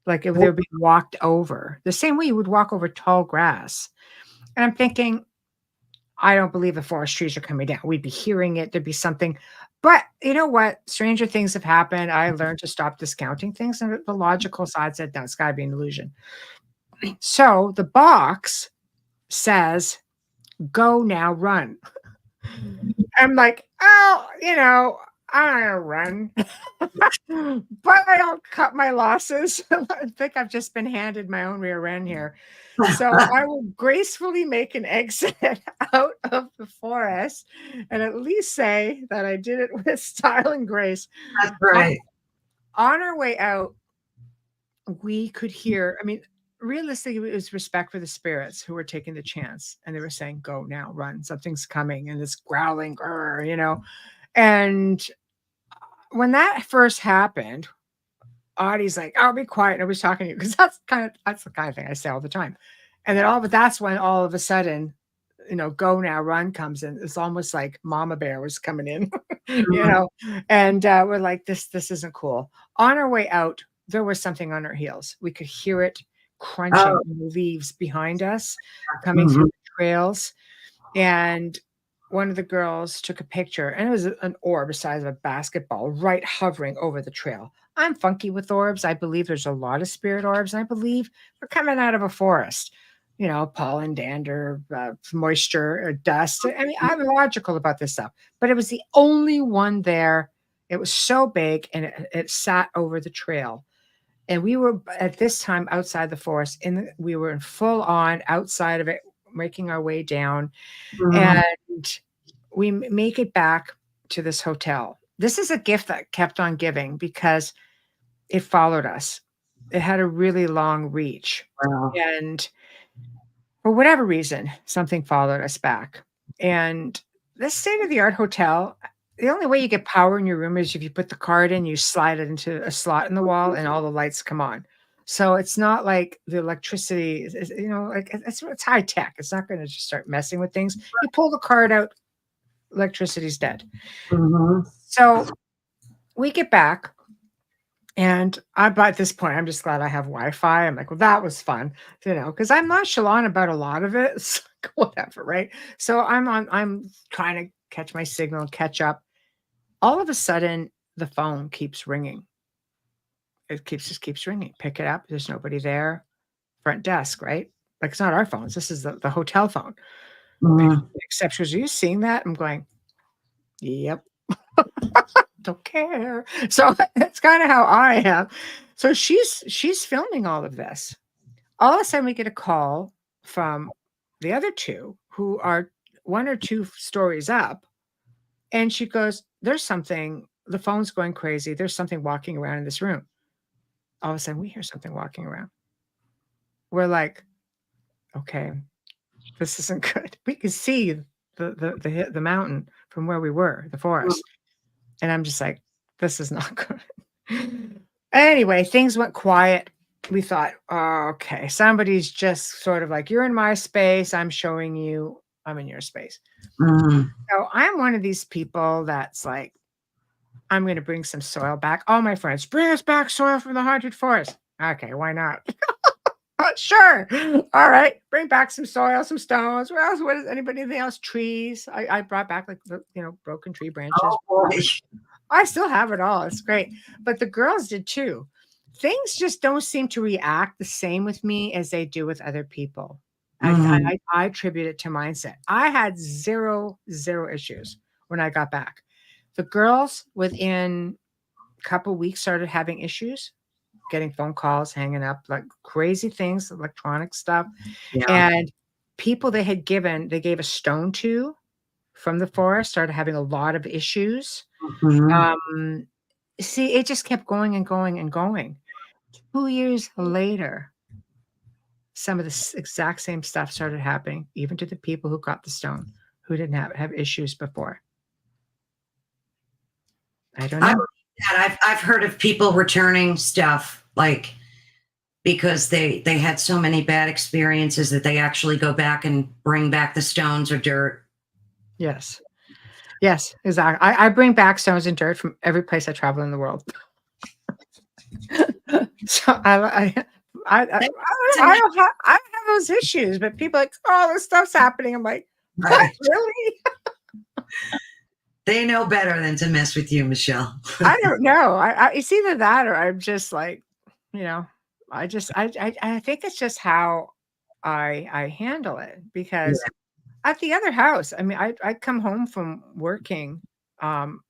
like if they were being walked over, the same way you would walk over tall grass. And I'm thinking, I don't believe the forest trees are coming down. We'd be hearing it. There'd be something. But you know what? Stranger things have happened. I learned to stop discounting things. And the logical side said, no, it's got to be an illusion. So the box says, go now, run. I'm like, oh, I'm gonna run, but I don't cut my losses. I think I've just been handed my own rear end here. So I will gracefully make an exit out of the forest and at least say that I did it with style and grace. That's On right. on our way out, we could hear, I mean, realistically, it was respect for the spirits who were taking the chance. And they were saying, go now, run. Something's coming. And this growling, grr. And when that first happened, Audie's like, "I'll be quiet. Nobody's talking to you," because that's the kind of thing I say all the time. And then but that's when all of a sudden, go now, run comes in. It's almost like Mama Bear was coming in, Mhm. and we're like, this isn't cool. On our way out, there was something on our heels. We could hear it crunching Oh, in the leaves behind us, coming through mhm. the trails. And one of the girls took a picture, and it was an orb the size of a basketball right hovering over the trail. I'm funky with orbs. I believe there's a lot of spirit orbs, and I believe we're coming out of a forest. Pollen, dander, moisture, dust. I mean, I'm logical about this stuff, but it was the only one there. It was so big, and it sat over the trail. And we were at this time outside the forest, and we were in full on outside of it, making our way down, Mhm. and we make it back to this hotel. This is a gift that kept on giving because it followed us. It had a really long reach. Wow. And for whatever reason, something followed us back. And this state of the art hotel, the only way you get power in your room is if you put the card in, you slide it into a slot in the wall, and all the lights come on. So it's not like the electricity like it's high tech. It's not going to just start messing with things. You pull the card out, electricity's dead. Mhm. So we get back, and at this point, I'm just glad I have Wi-Fi. I'm like, well, that was fun, because I'm nonchalant about a lot of it. It's like, whatever, right? So I'm trying to catch my signal and catch up. All of a sudden, the phone keeps ringing. It just keeps ringing. Pick it up. There's nobody there. Front desk, right? Like, it's not our phones. This is the hotel phone. Mhm. Except she goes, "Are you seeing that?" I'm going, "Yep." Don't care. So that's kind of how I am. So she's filming all of this. All of a sudden we get a call from the other two who are one or two stories up. And she goes, there's something, the phone's going crazy. There's something walking around in this room. All of a sudden we hear something walking around. We're like, okay, this isn't good. We could see the mountain from where we were, the forest. And I'm just like, this is not good. Anyway, things went quiet. We thought, oh, okay, somebody's just sort of like, you're in my space. I'm showing you I'm in your space. Mm. So I'm one of these people that's like, I'm going to bring some soil back. All my friends, bring us back soil from the haunted forest. Okay, why not? Sure. All right. Bring back some soil, some stones. What else? What is anybody? Anything else? Trees. I brought back like broken tree branches. Oh boy. I still have it all. It's great. But the girls did too. Things just don't seem to react the same with me as they do with other people. Mhm. I attribute it to mindset. I had zero issues when I got back. The girls within a couple weeks started having issues, getting phone calls, hanging up, like crazy things, electronic stuff. Yeah. And people they gave a stone to from the forest started having a lot of issues. Mhm. Um, See, it just kept going and going and going. 2 years later, some of the exact same stuff started happening, even to the people who got the stone, who didn't have issues before. I don't I know. believe that. I've heard of people returning stuff like because they had so many bad experiences that they actually go back and bring back the stones or dirt. Yes. Yes, exactly. I bring back stones and dirt from every place I travel in the world. So I don't have those issues, but people are like, oh, this stuff's happening. I'm like, what, Right. really? They know better than to mess with you, Michelle. I don't know. It's either that or I'm just like, you know, I think it's just how I handle it Yeah. because at the other house, I mean, I come home from working um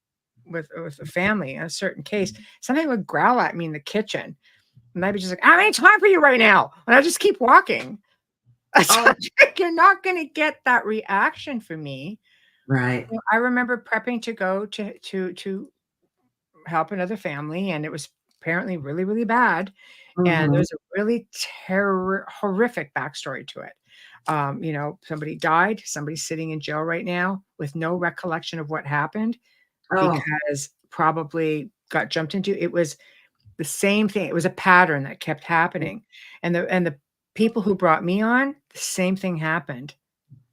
with a family in a certain case, something would growl at me in the kitchen. And I'd be just like, I ain't time for you right now. And I just keep walking. So Oh, like, you're not going to get that reaction from me. right. I remember prepping to go to help another family, and it was apparently really, really bad. And Mhm. there's a really horrific backstory to it. Somebody died, somebody's sitting in jail right now with no recollection of what happened Oh. because probably got jumped into. It was the same thing. It was a pattern that kept happening. And the people who brought me on, the same thing happened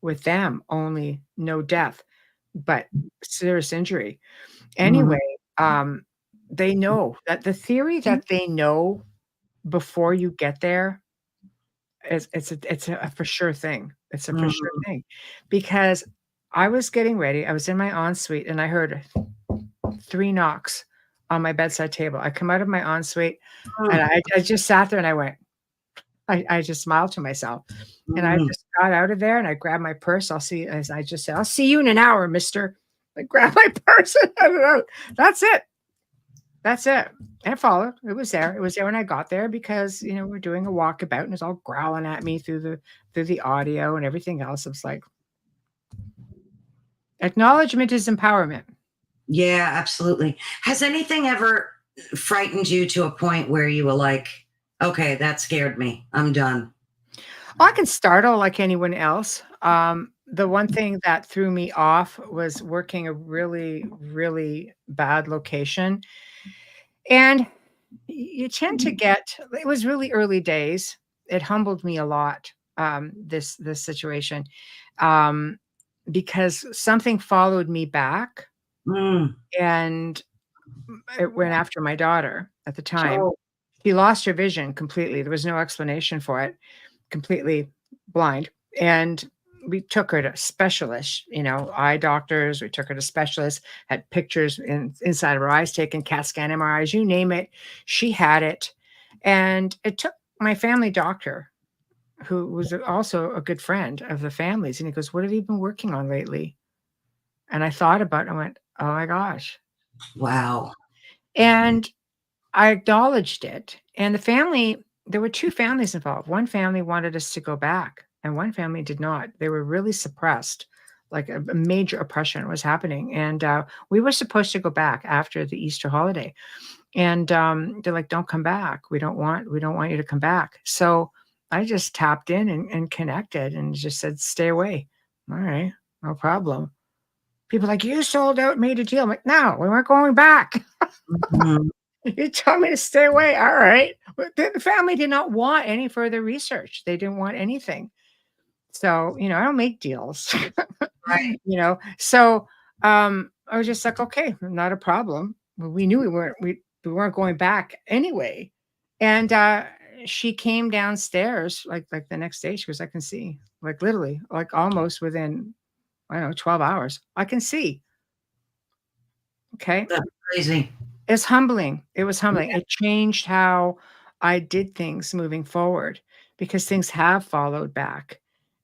with them, only no death, but serious injury. Mhm. Anyway, they know that the theory that they know before you get there is it's a for sure thing. It's a for sure Mhm. thing because I was getting ready. I was in my ensuite and I heard 3 knocks on my bedside table. I come out of my ensuite and Mm. I just sat there and I went, I just smiled to myself and I Mhm. just got out of there and I grabbed my purse. As I just said, I'll see you in an hour, mister. I grabbed my purse. And I don't know. That's it. That's it. And it followed. It was there. It was there when I got there because we're doing a walkabout and it's all growling at me through the audio and everything else. It's like acknowledgement is empowerment. Yeah, absolutely. Has anything ever frightened you to a point where you were like, okay, that scared me. I'm done. I can startle like anyone else. The one thing that threw me off was working a really, really bad location. And you tend to get, it was really early days. It humbled me a lot, this situation, um, because something followed me back Mm. and it went after my daughter at the time. Oh. She lost her vision completely. There was no explanation for it, completely blind. And we took her to specialists, eye doctors. We took her to specialists, had pictures inside of her eyes taken, CAT scan, MRIs, you name it. She had it. And it took my family doctor, who was also a good friend of the family's. And he goes, what have you been working on lately? And I thought about it. I went, oh my gosh. Wow. And I acknowledged it, and the family there were 2 families involved. One family wanted us to go back, and one family did not. They were really suppressed, like a major oppression was happening, and, we were supposed to go back after the Easter holiday, and, they're like, "Don't come back. We don't want you to come back." So, I just tapped in and connected and just said, "Stay away." "Alright, no problem." People are like, "You sold out, made a deal." I'm like, "No, we weren't going back." Mhm. You tell me to stay away. All right. But the family did not want any further research. They didn't want anything. So, I don't make deals, Right. So, I was just like, okay, not a problem. Well, we knew we weren't going back anyway. And she came downstairs like the next day. She goes, I can see, like literally, like almost within, I don't know, 12 hours. I can see. Okay. That's crazy. It's humbling. It was humbling. Yeah. It changed how I did things moving forward because things have followed back.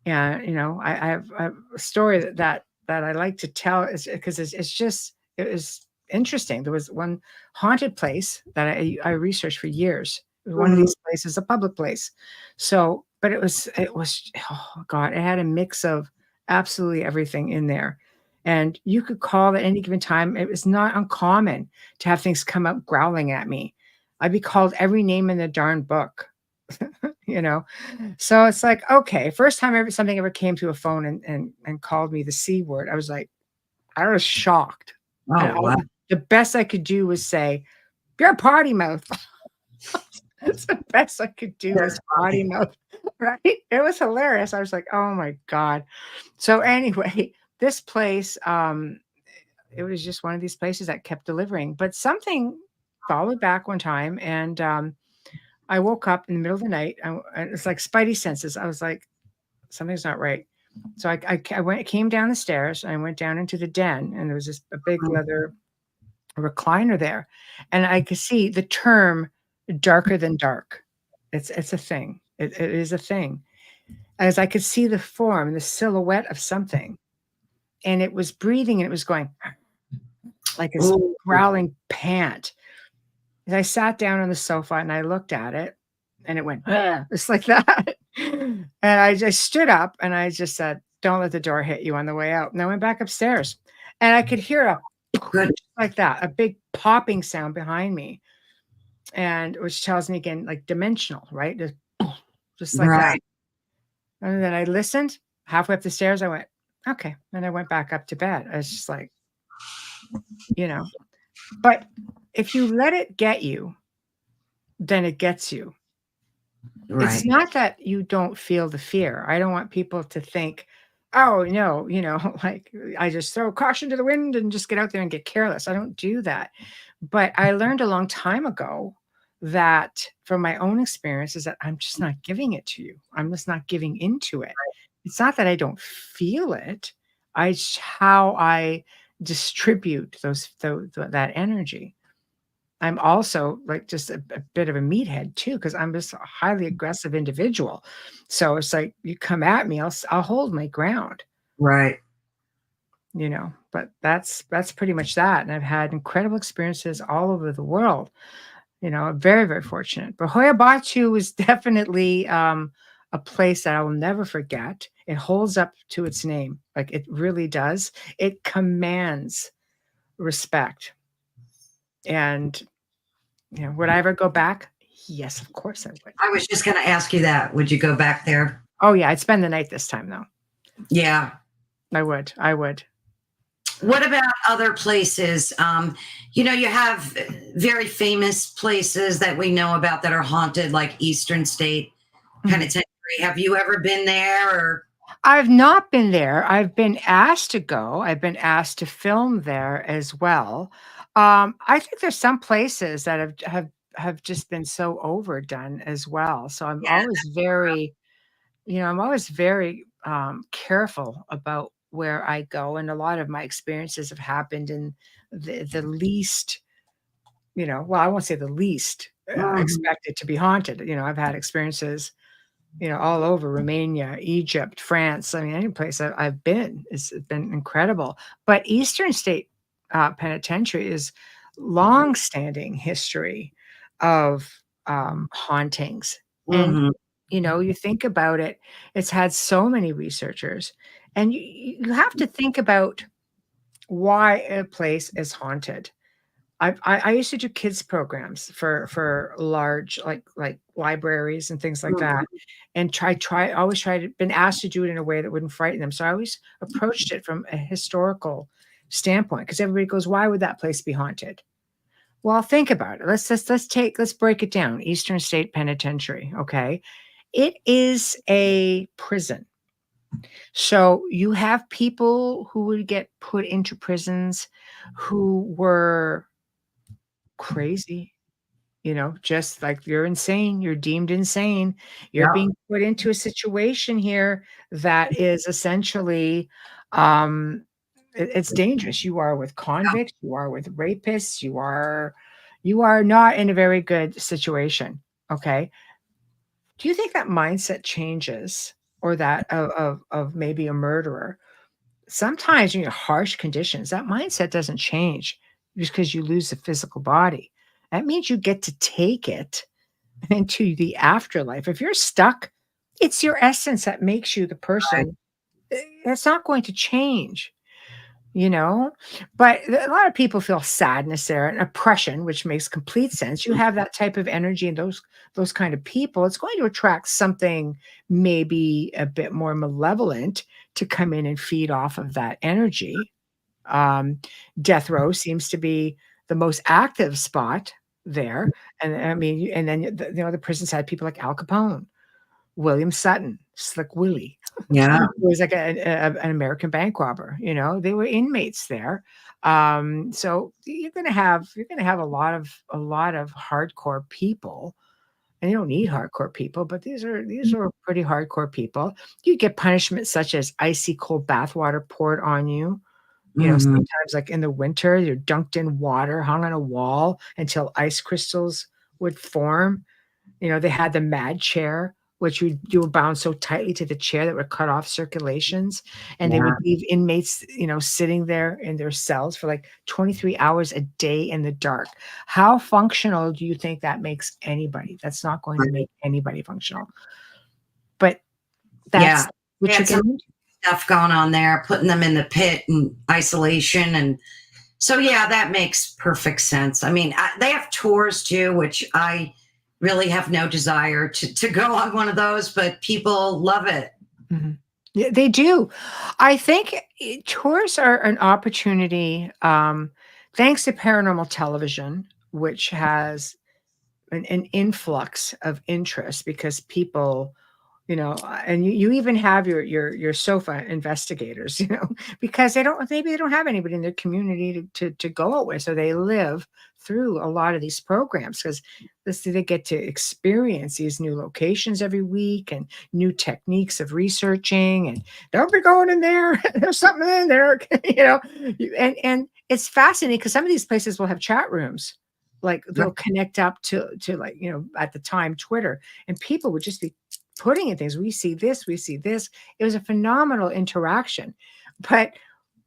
And, I have a story that I like to tell is because it was interesting. There was one haunted place that I researched for years. It was one of Mhm. these places, a public place. So, but it was, oh God, it had a mix of absolutely everything in there. And you could call at any given time. It was not uncommon to have things come out growling at me. I'd be called every name in the darn book, you know? So it's like, okay, first time something ever came to a phone and called me the C word, I was shocked. And Oh, wow. the best I could do was say, "You're a potty mouth." That's the best I could do That's was potty funny. mouth, right? It was hilarious. I was like, "Oh my God." So anyway, this place, it was just one of these places that kept delivering. But something followed back one time, and I woke up in the middle of the night. And it's like spidey senses. I was like, something's not right. So came down the stairs. I went down into the den, and there was a big Mhm. leather recliner there, and I could see the term "darker than dark." It's a thing. It is a thing. As I could see the form, the silhouette of something, and it was breathing, and it was going like this Ooh, growling pant. And I sat down on the sofa and I looked at it and it went, "Ugh," just like that. And I just stood up and I just said, "Don't let the door hit you on the way out." And I went back upstairs and I could hear a good. like that, a big popping sound behind me. And which tells me again, like dimensional, right? Just like that. Right. And then I listened halfway up the stairs. I went, okay. And I went back up to bed. I was just like, you know, but if you let it get you, then it gets you. It's Right. not that you don't feel the fear. I don't want people to think, "Oh, no," like, I just throw caution to the wind and just get out there and get careless. I don't do that. But I learned a long time ago that from my own experiences that I'm just not giving it to you. I'm just not giving into it. It's not that I don't feel it. It's how I distribute that energy. I'm also like just a bit of a meathead too, because I'm just a highly aggressive individual. So it's like you come at me, I'll hold my ground, Right. But that's pretty much that. And I've had incredible experiences all over the world. Very, very fortunate. But Hoya Baciu is definitely a place that I will never forget. It holds up to its name, like it really does. It commands respect. And would I ever go back? Yes, of course I would. I was just going to ask you that. Would you go back there? Oh, yeah, I'd spend the night this time, though. Yeah. I would. What about other places? You have very famous places that we know about that are haunted, like Eastern State Mhm. Penitentiary. Have you ever been there? Or I've not been there. I've been asked to go. I've been asked to film there as well. I think there's some places that have just been so overdone as well. So yeah, I'm always very careful about where I go, and a lot of my experiences have happened in the least, well, I won't say the least mhm, expected to be haunted. I've had experiences, all over Romania, Egypt, France. I mean, any place I've been, it's been incredible. But Eastern State Penitentiary is long-standing history of hauntings, and mhm, you think about it, it's had so many researchers, and you have to think about why a place is haunted. I used to do kids programs for large like libraries and things like that, mhm. and always been asked to do it in a way that wouldn't frighten them. So I always approached it from a historical standpoint because everybody goes, "Why would that place be haunted?" Well, think about it. Let's break it down. Eastern State Penitentiary, okay? It is a prison. So you have people who would get put into prisons who were crazy, just like you're insane, you're deemed insane. You're Yeah. being put into a situation here that is essentially um it's dangerous. You are with convicts, you are with rapists, you are not in a very good situation. Okay. Do you think that mindset changes or that of maybe a murderer? Sometimes in your harsh conditions, that mindset doesn't change just because you lose the physical body. That means you get to take it into the afterlife. If you're stuck, it's your essence that makes you the Right. person. It's not going to change, you know? But a lot of people feel sadness there and oppression, which makes complete sense. You have that type of energy and those kind of people, it's going to attract something maybe a bit more malevolent to come in and feed off of that energy. Um, Death row seems to be the most active spot there, and I mean, and then the prisons had people like Al Capone, William Sutton, Slick Willie, Yeah. who was like an American bank robber. They were inmates there. So you're gonna have a lot of hardcore people, and you don't need hardcore people, but these are pretty hardcore people. You get punishment such as icy cold bathwater poured on you. Mhm. Sometimes, like, in the winter, you're dunked in water, hung on a wall until ice crystals would form. They had the mad chair, which you were bound so tightly to the chair that would cut off circulations, and they Yeah. would leave inmates, sitting there in their cells for, like, 23 hours a day in the dark. How functional do you think that makes anybody? That's not going to Right. make anybody functional, but Yeah. that's They what you're had some getting into. stuff going on there, putting them in the pit and isolation. And so, yeah, that makes perfect sense. I mean, they have tours too, which I really have no desire to go on one of those, but people love it. Mhm. Yeah, they do. I think tours are an opportunity, thanks to paranormal television, which has an influx of interest because people, and you even have your sofa investigators, because maybe they don't have anybody in their community to go out with, so they live through a lot of these programs because they get to experience these new locations every week and new techniques of researching, and don't be going in there. There's something in there, and it's fascinating because some of these places will have chat rooms. Like they'll connect up to like, at the time Twitter, and people would just be putting in things. We see this, we see this. It was a phenomenal interaction. But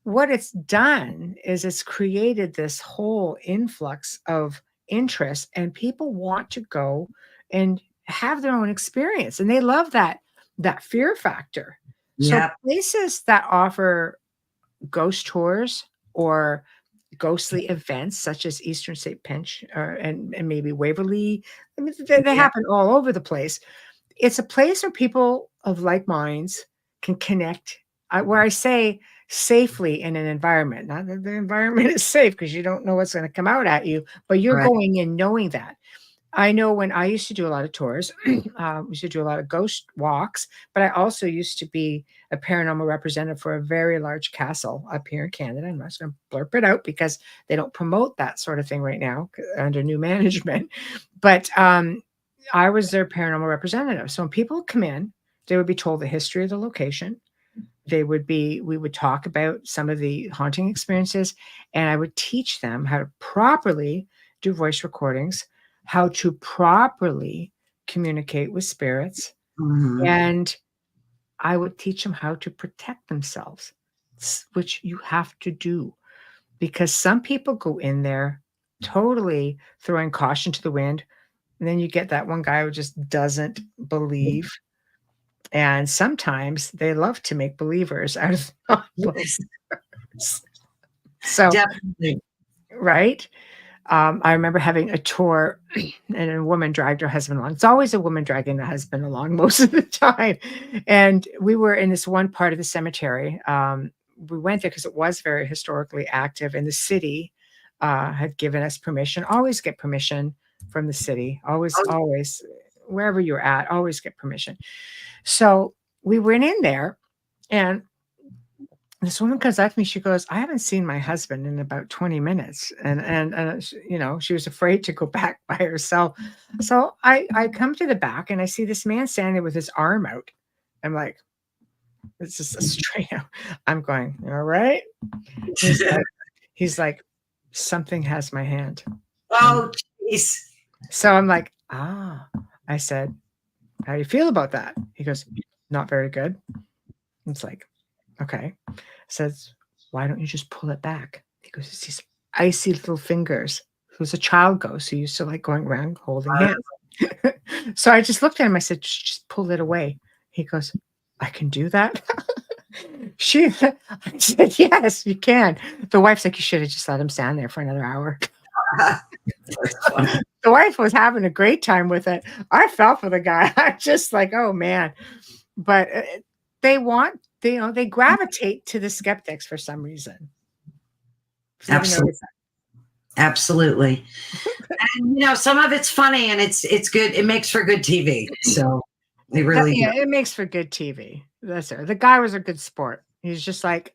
what it's done is it's created this whole influx of interest, and people want to go and have their own experience. And they love that fear factor. So Yep. places that offer ghost tours or ghostly events such as Eastern State Pinch and maybe Waverly. I mean, they Yeah. happen all over the place. It's a place where people of like minds can connect, where I say safely in an environment. Not that the environment is safe because you don't know what's going to come out at you, but you're Right. going in knowing that. I know when I used to do a lot of tours, we used to do a lot of ghost walks, but I also used to be a paranormal representative for a very large castle up here in Canada. I'm not going to blurb it out because they don't promote that sort of thing right now under new management. But I was their paranormal representative. So when people come in, they would be told the history of the location. We would talk about some of the haunting experiences, and I would teach them how to properly do voice recordings, how to properly communicate with spirits, Mhm. and I would teach them how to protect themselves, which you have to do because some people go in there totally throwing caution to the wind. And then you get that one guy who just doesn't believe. And sometimes they love to make believers out of Yes, non-believers. So, definitely. right? I remember having a tour and a woman dragged her husband along. It's always a woman dragging the husband along most of the time. And we were in this one part of the cemetery. We went there because it was very historically active in the city. had given us permission. Always get permission from the city. Always, Oh, always, wherever you're at, always get permission. So we went in there, and this woman comes up to me. She goes, "I haven't seen my husband in about 20 minutes," and she was afraid to go back by herself. So I come to the back, and I see this man standing with his arm out. I'm like, "This is a straight." I'm going, "All right." He's like, he's like, "Something has my hand." oh, jeez. So I'm like, "Ah." I said, "How do you feel about that?" He goes, "Not very good." It's like, okay. Says, "Why don't you just pull it back?" He goes, "It's these icy little fingers." He was a child ghost who used to like going around holding hands. So I just looked at him. I said, "Just pull it away." He goes, "I can do that." I said, "Yes, you can." The wife's like, "You should have just let him stand there for another hour." That's funny. The wife was having a great time with it. I felt for the guy. I'm just like, oh man. But they gravitate to the skeptics for some reason. So Absolutely. Absolutely. And some of it's funny and it's good. It makes for good TV. So they really do. it makes for good TV. That's it. The guy was a good sport. He's just like,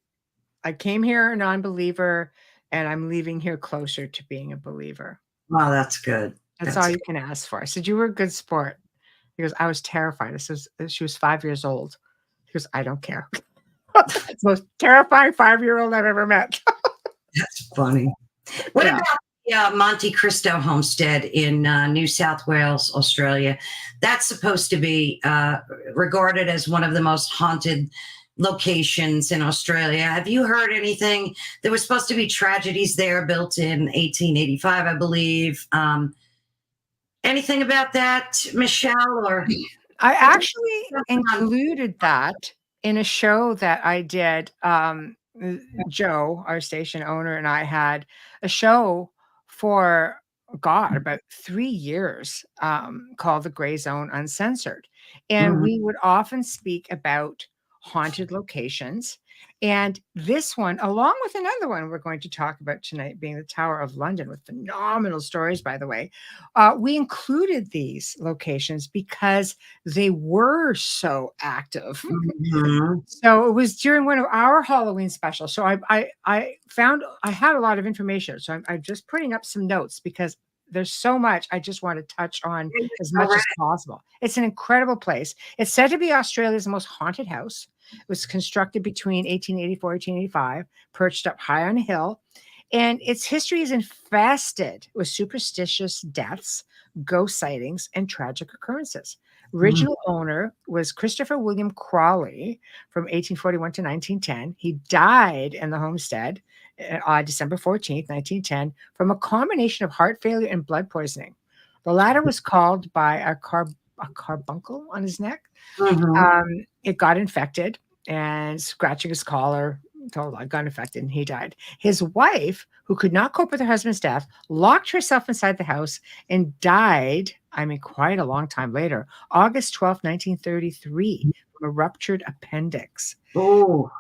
I came here a non-believer, and I'm leaving here closer to being a believer. Oh, that's good. That's all you can ask for. I said, "You were a good sport." He goes, "I was terrified." I says, "She was 5 years old." He goes, "I don't care." It's the most terrifying 5-year-old I've ever met. That's funny. What about the Monte Cristo homestead in New South Wales, Australia? That's supposed to be regarded as one of the most haunted locations in Australia. Have you heard anything? There was supposed to be tragedies there built in 1885, I believe. Anything about that, Michelle? Or I actually included that in a show that I did. Joe, our station owner, and I had a show for about 3 years called The Gray Zone Uncensored. And we would often speak about haunted locations. And this one, along with another one we're going to talk about tonight, being the Tower of London, with phenomenal stories, by the way, we included these locations because they were so active. So it was during one of our Halloween specials. So I found I had a lot of information. So I'm just putting up some notes because there's so much I just want to touch on as much as possible. It's an incredible place. It's said to be Australia's most haunted house. It was constructed between 1884 and 1885, perched up high on a hill. And its history is infested with superstitious deaths, ghost sightings, and tragic occurrences. Original owner was Christopher William Crawley from 1841 to 1910. He died in the homestead on December 14th, 1910, from a combination of heart failure and blood poisoning. The latter was caused by a carbuncle on his neck. It got infected, and scratching his collar got infected, and he died. His wife, who could not cope with her husband's death, locked herself inside the house and died, quite a long time later, August 12th, 1933, from a ruptured appendix. Oh,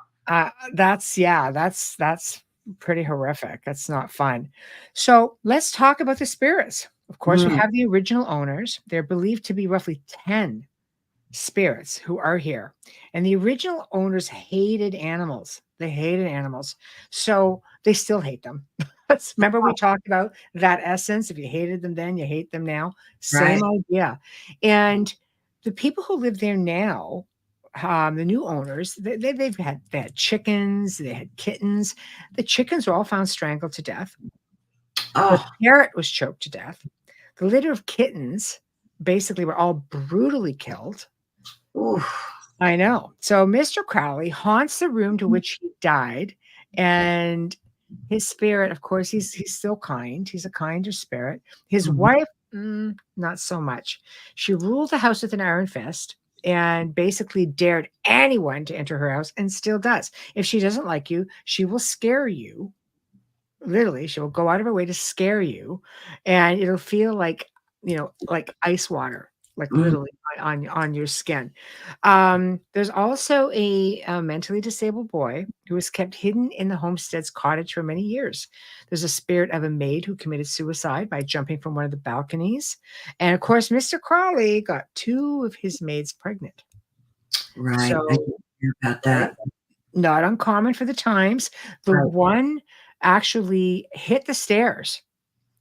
That's pretty horrific. That's not fun. So let's talk about the spirits. Of course, we have the original owners. They're believed to be roughly 10 spirits who are here. And the original owners hated animals. They hated animals. So they still hate them. Remember we talked about that essence. If you hated them then, you hate them now. Same idea. And the people who live there now, the new owners, they had chickens, they had kittens. The chickens were all found strangled to death. The parrot was choked to death. The litter of kittens basically were all brutally killed. I know. So Mr. Crowley haunts the room to which he died, and his spirit, of course, he's still kind. He's a kinder spirit. His wife, not so much. She ruled the house with an iron fist and basically dared anyone to enter her house, and still does. If she doesn't like you, she will scare you. Literally, she will go out of her way to scare you, and it'll feel like like ice water. like Mm. literally on your skin. There's also a mentally disabled boy who was kept hidden in the homestead's cottage for many years. There's a spirit of a maid who committed suicide by jumping from one of the balconies. And of course, Mr. Crawley got two of his maids pregnant. Right. I So, didn't hear about right, that. not uncommon for the times. The Right. one actually hit the stairs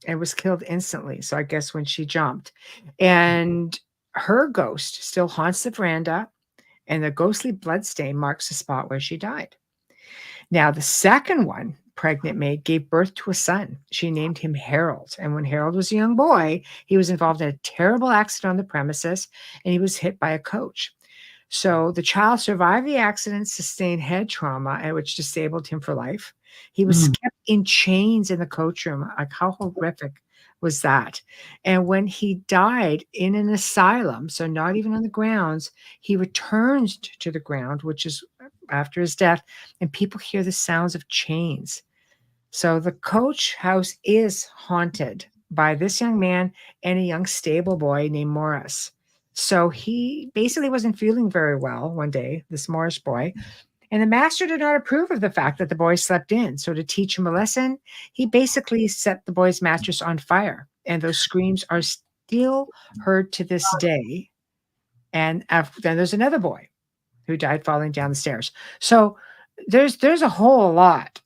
and was killed instantly. So I guess when she jumped, and her ghost still haunts the veranda, and the ghostly bloodstain marks the spot where she died. Now, the second one, pregnant maid, gave birth to a son. She named him Harold. And when Harold was a young boy, he was involved in a terrible accident on the premises and he was hit by a coach. So the child survived the accident, sustained head trauma, which disabled him for life. He was Mm. kept in chains in the coach room. Like, how horrific was that? And when he died in an asylum, so not even on the grounds, he returns to the ground, which is after his death, and people hear the sounds of chains. So the coach house is haunted by this young man and a young stable boy named Morris. So he basically wasn't feeling very well one day, this Morris boy, and the master did not approve of the fact that the boy slept in. So to teach him a lesson, he basically set the boy's mattress on fire. And those screams are still heard to this day. And then there's another boy who died falling down the stairs. So there's a whole lot.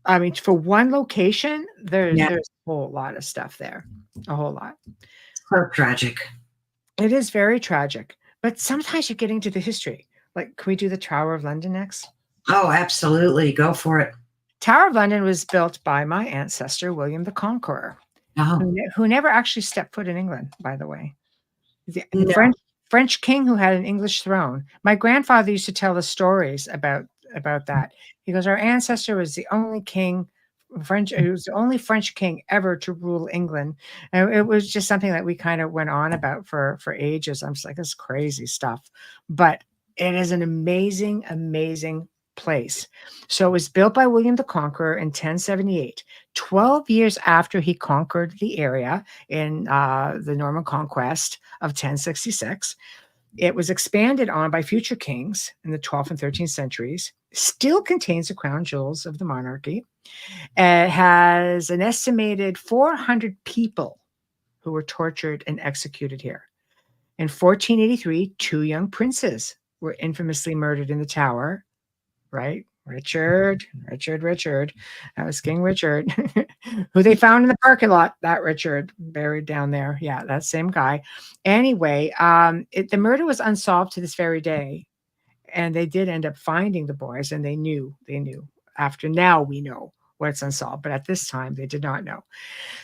I mean, for one location, Yeah. there's a whole lot of stuff there. A whole lot. So tragic. It is very tragic. But sometimes you're getting to the history. Like, can we do the Tower of London next? Oh, absolutely. Go for it. Tower of London was built by my ancestor, William the Conqueror, Oh, who never actually stepped foot in England, by the way. The no. French king who had an English throne. My grandfather used to tell the stories about that. He goes, our ancestor was the only king, he was the only French king ever to rule England. And it was just something that we kind of went on about for ages. I'm just like, this is crazy stuff. But it is an amazing, amazing place. So it was built by William the Conqueror in 1078, 12 years after he conquered the area in the Norman Conquest of 1066. It was expanded on by future kings in the 12th and 13th centuries, still contains the crown jewels of the monarchy. It has an estimated 400 people who were tortured and executed here. In 1483, two young princes were infamously murdered in the tower, right? Richard. That was King Richard, who they found in the parking lot. That Richard buried down there. Yeah, that same guy. Anyway, the murder was unsolved to this very day, and they did end up finding the boys, and they knew. After now, we know what's unsolved, but at this time, they did not know.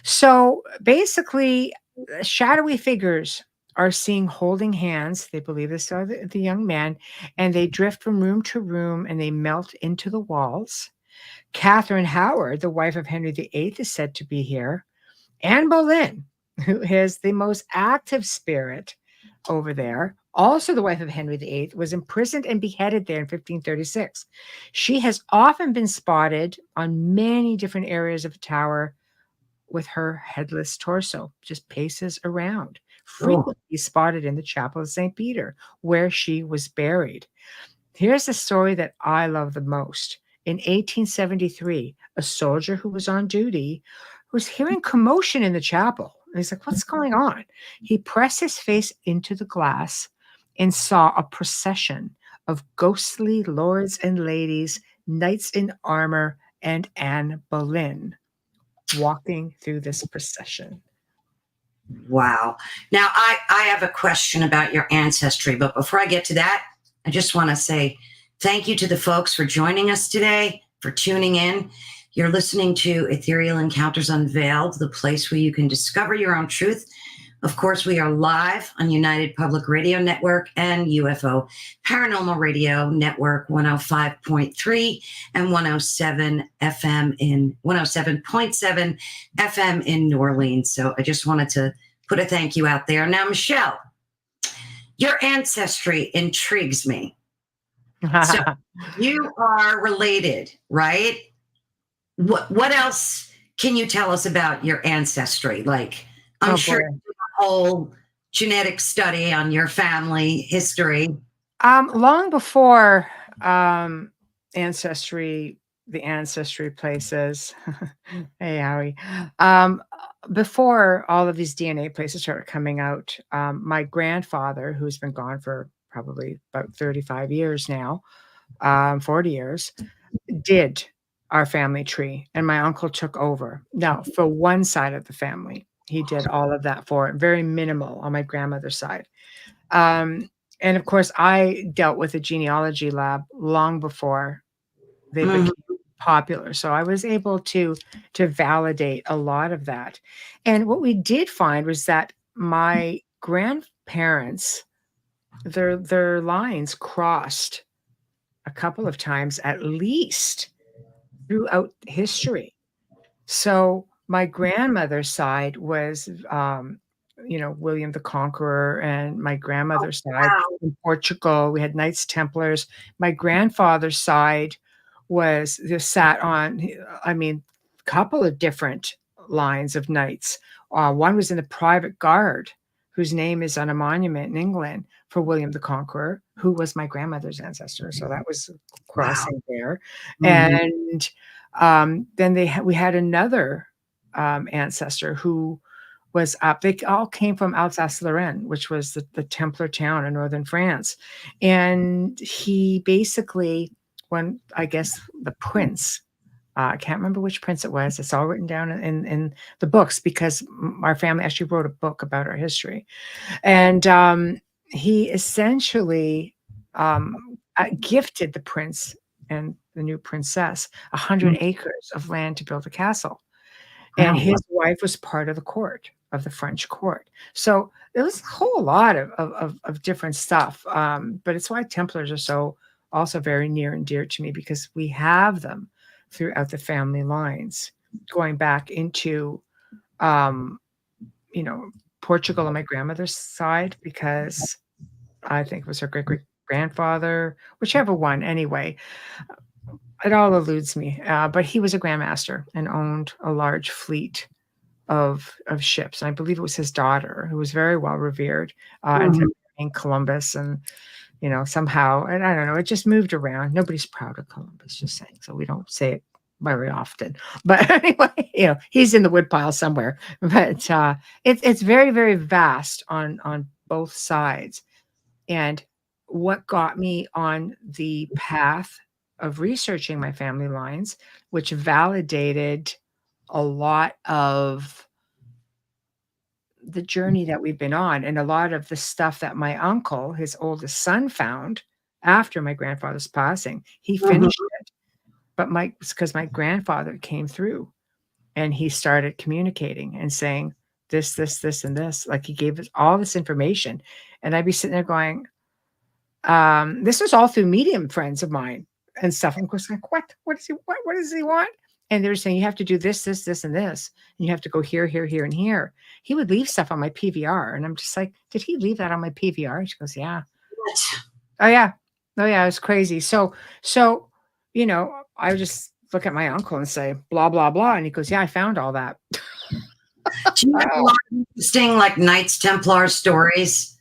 So basically, shadowy figures are seen holding hands. They believe this are the young man, and they drift from room to room and they melt into the walls. Catherine Howard, the wife of Henry VIII, is said to be here. Anne Boleyn, who is the most active spirit over there, also the wife of Henry VIII, was imprisoned and beheaded there in 1536. She has often been spotted on many different areas of the tower with her headless torso, just paces around, Oh, frequently spotted in the chapel of St. Peter, where she was buried. Here's the story that I love the most. In 1873, a soldier who was on duty was hearing commotion in the chapel. And he's like, what's going on? He pressed his face into the glass and saw a procession of ghostly lords and ladies, knights in armor, and Anne Boleyn walking through this procession. wow. Now, I have a question about your ancestry, but before I get to that, I just want to say thank you to the folks for joining us today, for tuning in. You're listening to Ethereal Encounters Unveiled, the place where you can discover your own truth. Of course, we are live on United Public Radio Network and UFO Paranormal Radio Network 105.3 and 107.7 FM in New Orleans. So I just wanted to put a thank you out there. Now, Michelle, your ancestry intrigues me. So you are related, right? What else can you tell us about your ancestry? Like, I'm sure boy. you did a whole genetic study on your family history? Long before ancestry, the ancestry places. Hey, Howie. Before all of these DNA places started coming out, my grandfather, who's been gone for probably about 35 years now, 40 years, did our family tree, and my uncle took over. Now, for one side of the family, he did all of that for it, very minimal on my grandmother's side. Um, and of course, I dealt with a genealogy lab long before they Mhm. became popular. So I was able to validate a lot of that. And what we did find was that my grandparents, their lines crossed a couple of times at least throughout history. So my grandmother's side was, William the Conqueror, and my grandmother's side Wow. in Portugal, we had Knights Templars. My grandfather's side was just sat on, I mean, a couple of different lines of knights. One was in the private guard, whose name is on a monument in England for William the Conqueror, who was my grandmother's ancestor. So that was Wow. crossing there. Mhm. And then we had another ancestor who was up. They all came from Alsace-Lorraine, which was the Templar town in northern France. And he basically, when I guess the prince, I can't remember which prince it was. It's all written down in the books because our family actually wrote a book about our history. And he essentially gifted the prince and the new princess 100 acres of land to build a castle. And Wow. his wife was part of the court, of the French court. So there was a whole lot of different stuff. But it's why Templars are so also very near and dear to me, because we have them throughout the family lines, going back into um, Portugal on my grandmother's side, because I think it was her great great grandfather, whichever one. Anyway, it all eludes me. But he was a grandmaster and owned a large fleet of ships, and I believe it was his daughter who was very well revered, and Mhm. in Columbus, and somehow, and I don't know, it just moved around. Nobody's proud of Columbus, just saying. So we don't say it very often. But anyway, he's in the woodpile somewhere. But it's very, very vast on both sides. And what got me on the path of researching my family lines, which validated a lot of the journey that we've been on, and a lot of the stuff that my uncle, his oldest son, found after my grandfather's passing. He Mhm. finished it, but because my grandfather came through and he started communicating and saying this, and this. Like, he gave us all this information, and I'd be sitting there going, this was all through medium friends of mine and stuff. I'm just like, what does he want? And they're saying, you have to do this, and this, and you have to go here, here, here, and here. He would leave stuff on my PVR, and I'm just like, did he leave that on my PVR? She goes, yeah. What? Oh yeah. Oh yeah, it was crazy. So, I would just look at my uncle and say, blah, blah, blah. And he goes, yeah, I found all that. Do you have a Oh. lot of interesting, like, Knights Templar stories?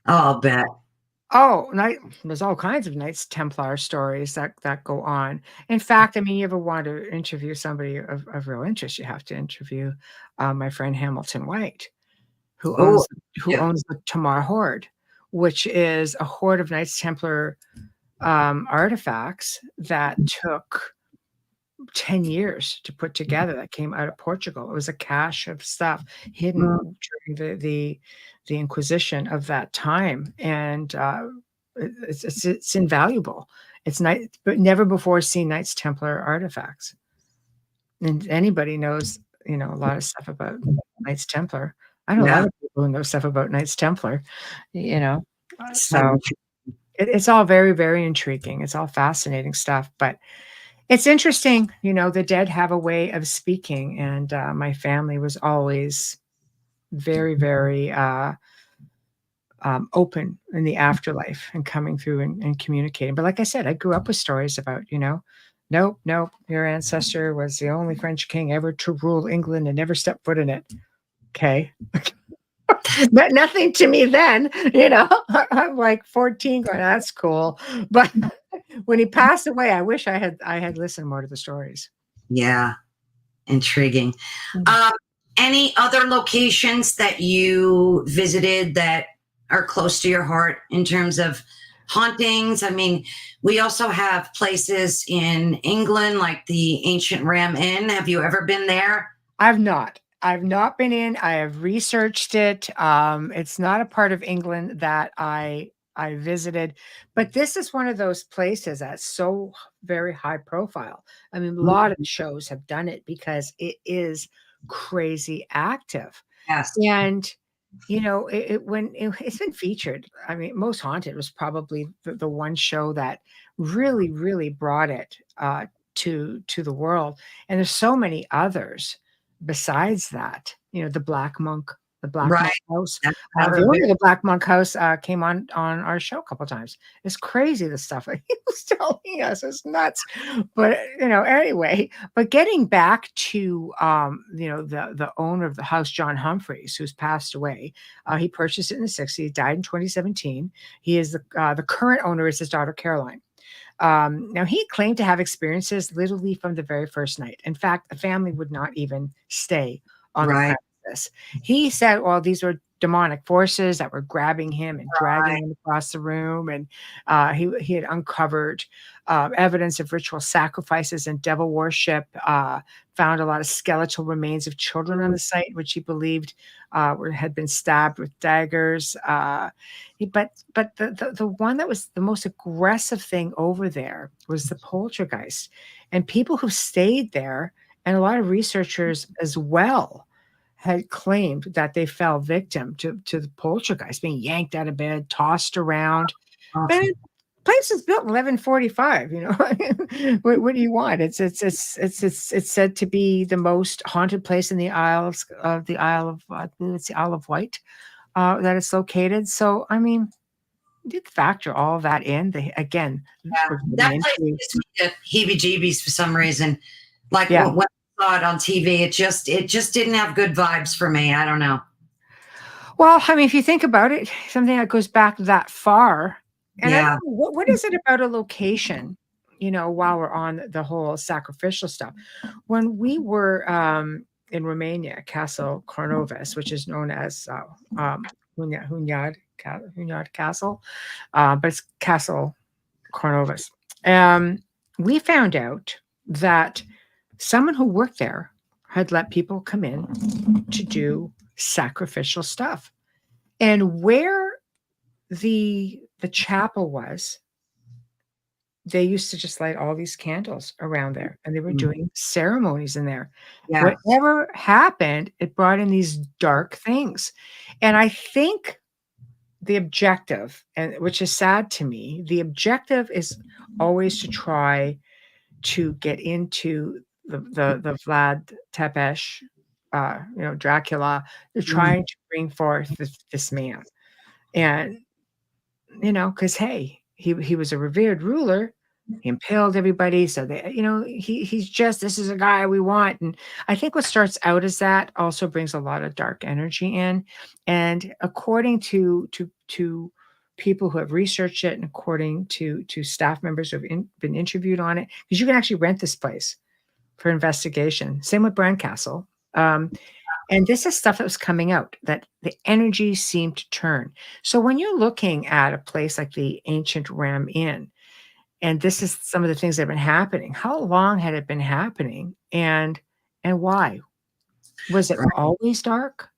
Oh, I'll bet. Oh, there's all kinds of Knights Templar stories that go on. In fact, I mean, you ever want to interview somebody of real interest, you have to interview my friend Hamilton White, who Oh, owns who yeah. owns the Tamar Horde, which is a horde of Knights Templar artifacts that took 10 years to put together, that came out of Portugal. It was a cache of stuff hidden Mm. during the Inquisition of that time, and it's invaluable. It's but never before seen Knights Templar artifacts. And anybody knows, a lot of stuff about Knights Templar. I know a lot Yeah. of people who know stuff about Knights Templar, you know. So, So it's all very, very intriguing. It's all fascinating stuff, but it's interesting, the dead have a way of speaking, and my family was always very, very open in the afterlife and coming through and communicating. But like I said, I grew up with stories about, nope, nope, your ancestor was the only French king ever to rule England and never step foot in it. Okay. But nothing to me then, I'm like 14 going, that's cool. But when he passed away, I wish I had listened more to the stories. Yeah, intriguing. Mhm. Um, any other locations that you visited that are close to your heart in terms of hauntings? I mean, we also have places in England like the Ancient Ram Inn. Have you ever been there? I've not. I've not been in. I have researched it. It's not a part of England that I visited, but this is one of those places that's so very high profile. I mean, a lot of Mhm. shows have done it because it is crazy active. Yes. And it's been featured. I mean, Most Haunted was probably the one show that really, really brought it to the world. And there's so many others besides that. The Black Right. Monk House. That's The another owner very, of the Black Monk House came on our show a couple times. It's crazy the stuff that he was telling us. It's nuts. But anyway, but getting back to the owner of the house, John Humphreys, who's passed away. He purchased it in the 60s, died in 2017. He is the current owner is his daughter Caroline. Now, he claimed to have experiences literally from the very first night. In fact, the family would not even stay on the right. premises. He said, well, these were demonic forces that were grabbing him and dragging Right. him across the room. And he had uncovered evidence of ritual sacrifices and devil worship, found a lot of skeletal remains of children on the site, which he believed had been stabbed with daggers. But the one that was the most aggressive thing over there was the poltergeist. And people who stayed there, and a lot of researchers as well, had claimed that they fell victim to the poltergeist, being yanked out of bed, tossed around. And Awesome. place is built in 1145. What do you want? It's said to be the most haunted place in the Isle of I believe it's the Isle of Wight, that it's located. So I mean, you did factor all of that in. Again, Yeah. we're getting That place into gives me the heebie-jeebies for some reason. Like yeah. when I saw it on TV, it just didn't have good vibes for me. I don't know. Well, I mean, if you think about it, something that goes back that far, and I don't Yeah. know what is it about a location, while we're on the whole sacrificial stuff. When we were in Romania, Castle Cornovis, which is known as Hunyad Castle, but it's Castle Cornovis. We found out that someone who worked there had let people come in to do sacrificial stuff. And where the chapel was, they used to just light all these candles around there, and they were Mm. doing ceremonies in there. Yeah. Whatever happened, it brought in these dark things. And I think the objective, and which is sad to me, the objective is always to try to get into the Vlad Tepes, Dracula. They're Mhm. trying to bring forth this man. And because hey, he was a revered ruler. He impaled everybody, so they, he's just this is a guy we want. And I think what starts out as that also brings a lot of dark energy in. And according to people who have researched it, and according to staff members who have been interviewed on it, because you can actually rent this place for investigation. Same with Brandcastle. And this is stuff that was coming out that the energy seemed to turn. So when you're looking at a place like the Ancient Ram Inn, and this is some of the things that have been happening, how long had it been happening, and why? Was it Right. always dark?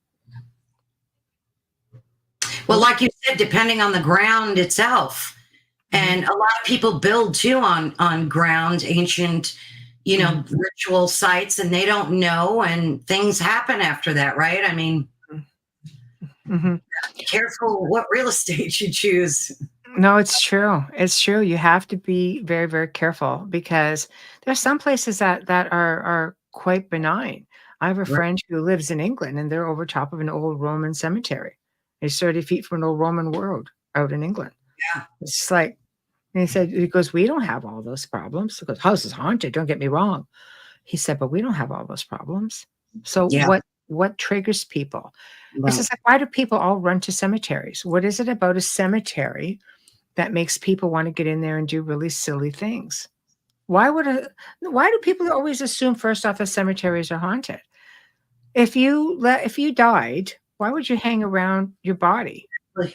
Well, Was like you said, depending on the ground itself, mhm, and a lot of people build too on ground, ancient, mhm, ritual sites, and they don't know, and things happen after that, right? I mean, mhm. be careful what real estate you choose. No, it's true. It's true. You have to be very, very careful because there's some places that are quite benign. I have a Right. friend who lives in England, and they're over top of an old Roman cemetery. It's 30 feet from an old Roman road out in England. Yeah. It's just like, and he goes, we don't have all those problems. He goes, house is haunted. Don't get me wrong. He said, but we don't have all those problems. So Yeah. what triggers people. It's Right. just like, why do people all run to cemeteries? What is it about a cemetery that makes people want to get in there and do really silly things? Why do people always assume first off that cemeteries are haunted? If you died, why would you hang around your body? I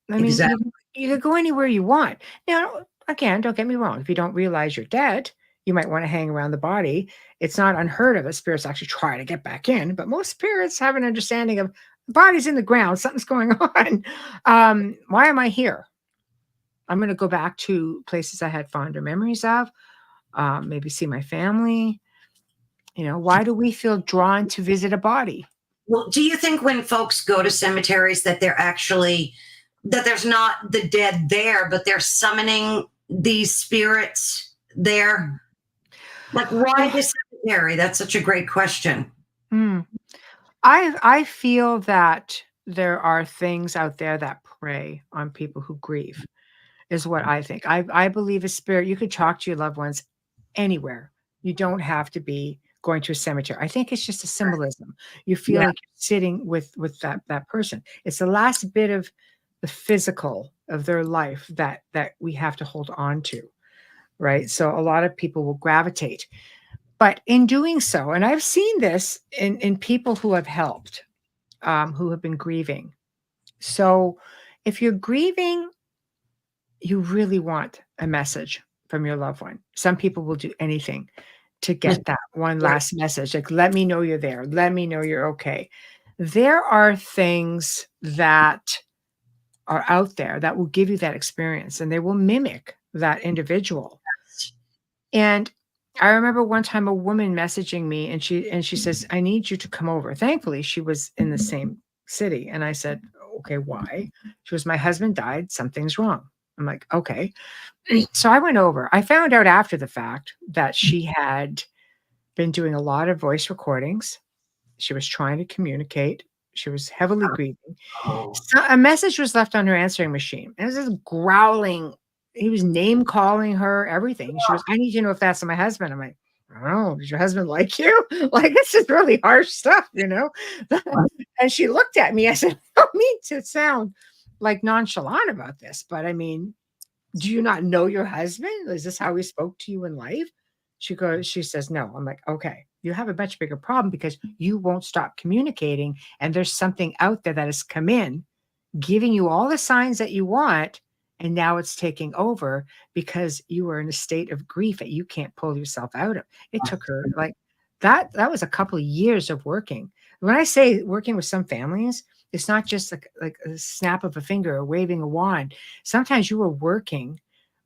mean, Exactly. you could go anywhere you want. Now, again, don't get me wrong. If you don't realize you're dead, you might want to hang around the body. It's not unheard of that spirits actually try to get back in, but most spirits have an understanding of the body's in the ground, something's going on. Why am I here? I'm going to go back to places I had fonder memories of, maybe see my family. Why do we feel drawn to visit a body? Well, do you think when folks go to cemeteries that that there's not the dead there, but they're summoning these spirits there? Like, why the cemetery? That's such a great question. Hmm. I feel that there are things out there that prey on people who grieve, is what I think. I believe a spirit, you could talk to your loved ones anywhere. You don't have to be going to a cemetery. I think it's just a symbolism. You feel Yeah. like you're sitting with that person. It's the last bit of the physical of their life that we have to hold on to, right? So a lot of people will gravitate. But in doing so, and I've seen this in people who have helped, who have been grieving. So if you're grieving, you really want a message from your loved one. Some people will do anything to get that one Right. last message. Like, let me know you're there. Let me know you're okay. There are things that are out there that will give you that experience and they will mimic that individual. And I remember one time a woman messaging me and she says, I need you to come over. Thankfully, she was in the same city. And I said, okay, why? She was, my husband died. Something's wrong. I'm like, okay. So I went over. I found out after the fact that she had been doing a lot of voice recordings. She was trying to communicate. She was heavily grieving. Oh, So a message was left on her answering machine. It was this growling. He was name calling her, everything. She was, I need to know if that's my husband. I'm like, I don't know. Does your husband like you? Like, this is really harsh stuff, And she looked at me. I said, I don't mean to sound like nonchalant about this, but I mean, do you not know your husband? Is this how he spoke to you in life? She says, no. I'm like, okay, you have a much bigger problem because you won't stop communicating. And there's something out there that has come in, giving you all the signs that you want. And now it's taking over because you were in a state of grief that you can't pull yourself out of. It took her like that. That was a couple of years of working. When I say working with some families, it's not just like a snap of a finger or waving a wand. Sometimes you were working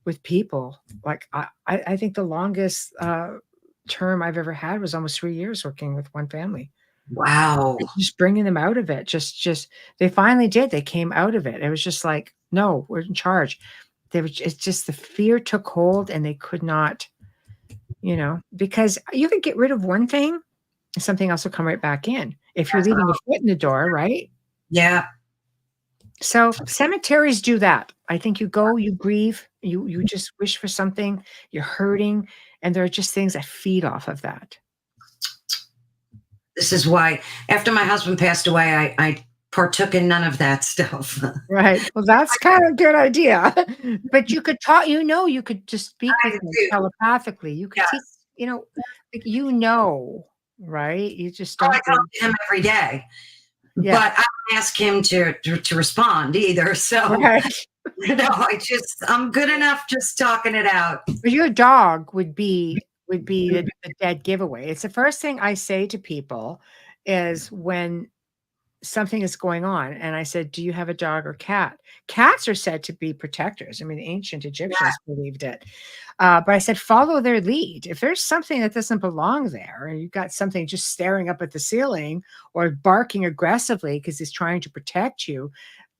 with people. Like I think the longest term I've ever had was almost 3 years working with one family. wow. Just bringing them out of it. Just they finally did. They came out of it. It was just like, no, we're in charge. It's just the fear took hold and they could not, because you could get rid of one thing and something else will come right back in. If you're leaving a foot in the door, right? Yeah. So cemeteries do that. I think you go, you grieve, you just wish for something, you're hurting, and there are just things that feed off of that. This is why after my husband passed away, I partook in none of that stuff. Right. Well, that's kind of a good idea. But you could talk, you could just speak with him telepathically. You could teach, right? You just don't. I talk to him every day, Yeah. but I don't ask him to respond either. So, Right. I'm good enough just talking it out. But your dog would be the dead giveaway. It's the first thing I say to people is when something is going on. And I said, do you have a dog or cat? Cats are said to be protectors. I mean, the ancient Egyptians believed it. But I said, follow their lead. If there's something that doesn't belong there, and you've got something just staring up at the ceiling or barking aggressively because he's trying to protect you,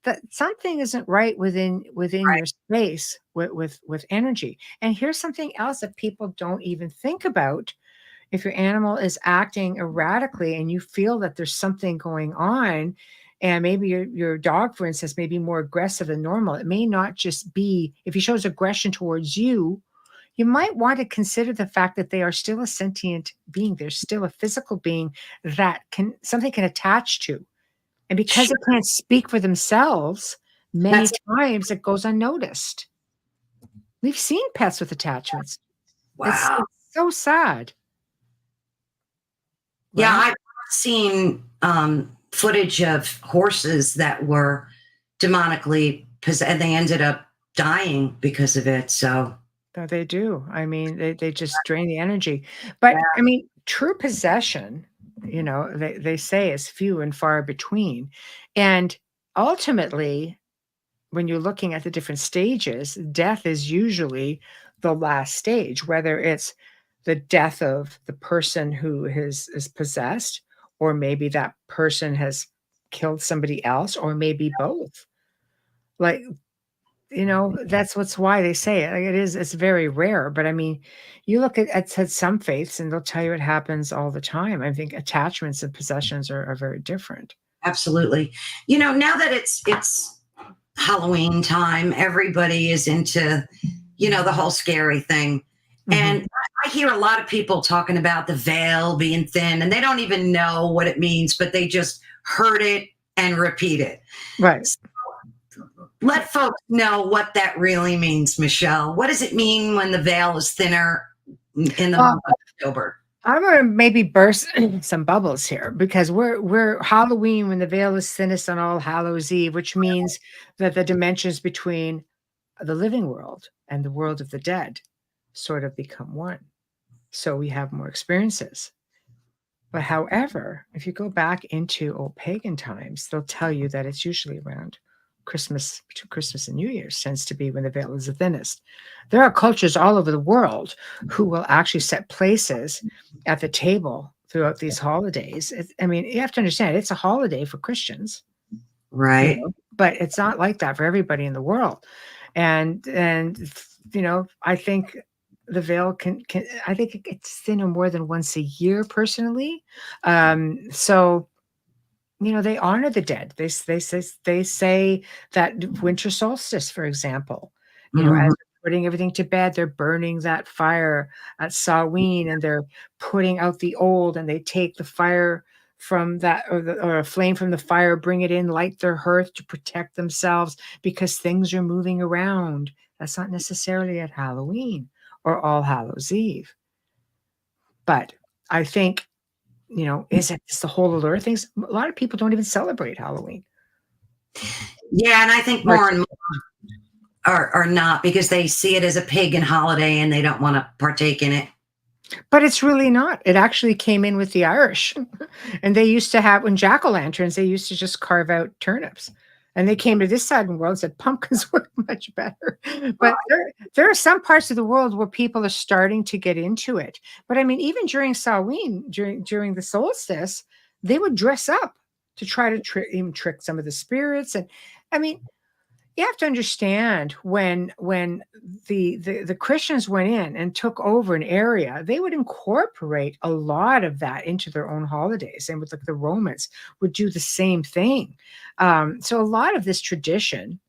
that something isn't right within your space with energy. And here's something else that people don't even think about. If your animal is acting erratically and you feel that there's something going on, and maybe your dog, for instance, may be more aggressive than normal, it may not just be, if he shows aggression towards you, you might want to consider the fact that they are still a sentient being. They're still a physical being that something can attach to. And because Sure. they can't speak for themselves, many That's times it goes unnoticed. We've seen pets with attachments. wow. It's so sad, Yeah, right? I've seen footage of horses that were demonically possessed, and they ended up dying because of it. So, That they do. I mean, they just drain the energy. But yeah, I mean, true possession, they say is few and far between. And ultimately, when you're looking at the different stages, death is usually the last stage, whether it's the death of the person who is possessed, or maybe that person has killed somebody else, or maybe both. Like, that's why they say it. Like, it's very rare. But I mean, you look at some faiths and they'll tell you it happens all the time. I think attachments and possessions are very different. absolutely. Now that it's Halloween time, everybody is into, the whole scary thing. Mhm. And I hear a lot of people talking about the veil being thin, and they don't even know what it means, but they just heard it and repeat it. Right. Let folks know what that really means, Michelle. What does it mean when the veil is thinner in the Well, month of October? I'm gonna maybe burst some bubbles here because we're Halloween when the veil is thinnest on All Hallows Eve, which means that the dimensions between the living world and the world of the dead sort of become one. So we have more experiences. But however, if you go back into old pagan times, they'll tell you that it's usually around Christmas, between Christmas and New Year's tends to be when the veil is the thinnest. There are cultures all over the world who will actually set places at the table throughout these holidays. I mean, you have to understand it's a holiday for Christians, Right. but it's not like that for everybody in the world. And I think the veil can I think it gets thinner more than once a year personally. So they honor the dead. They say that winter solstice, for example, as Mhm. they're putting everything to bed, they're burning that fire at Samhain, and they're putting out the old, and they take the fire from that, or a flame from the fire, bring it in, light their hearth to protect themselves because things are moving around. That's not necessarily at Halloween or All Hallows Eve, but I think is it just the whole allure things? A lot of people don't even celebrate Halloween. Yeah, and I think Like, more and more are not because they see it as a pagan holiday and they don't want to partake in it. but it's really not. It actually came in with the Irish. And they used to have, when jack-o'-lanterns, they used to just carve out turnips. And they came to this side of the world and said pumpkins work much better. But there are some parts of the world where people are starting to get into it. But I mean, even during Samhain, during the solstice, they would dress up to try to even trick some of the spirits. And I mean, you have to understand when the Christians went in and took over an area, they would incorporate a lot of that into their own holidays, and with the Romans would do the same thing. So a lot of this tradition,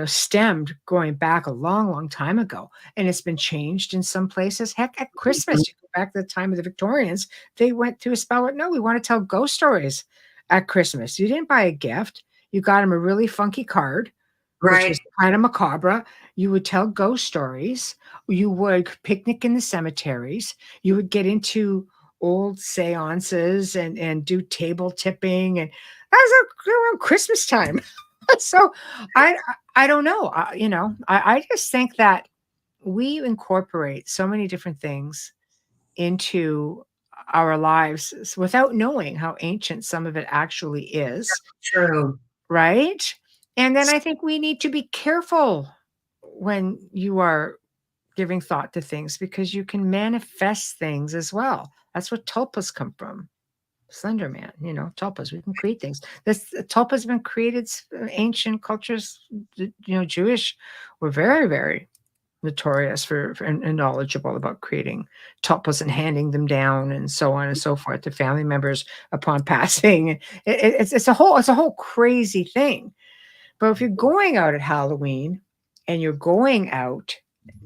stemmed going back a long, long time ago, and it's been changed in some places. Heck, at Christmas, you go back to the time of the Victorians, they went through a spell with no, we want to tell ghost stories at Christmas. You didn't buy a gift; you got them a really funky card which Right. was kind of macabre. You would tell ghost stories. You would picnic in the cemeteries. You would get into old seances and do table tipping, and that was around Christmas time. So I I don't know. I just think that we incorporate so many different things into our lives without knowing how ancient some of it actually is. True. Right? And then I think we need to be careful when you are giving thought to things because you can manifest things as well. That's what tulpas come from. Slender Man, tulpas. We can create things. This tulpas been created. Ancient cultures, Jewish, were very, very notorious for and knowledgeable about creating tulpas and handing them down and so on and so forth to family members upon passing. It's a whole crazy thing. But if you're going out at Halloween and you're going out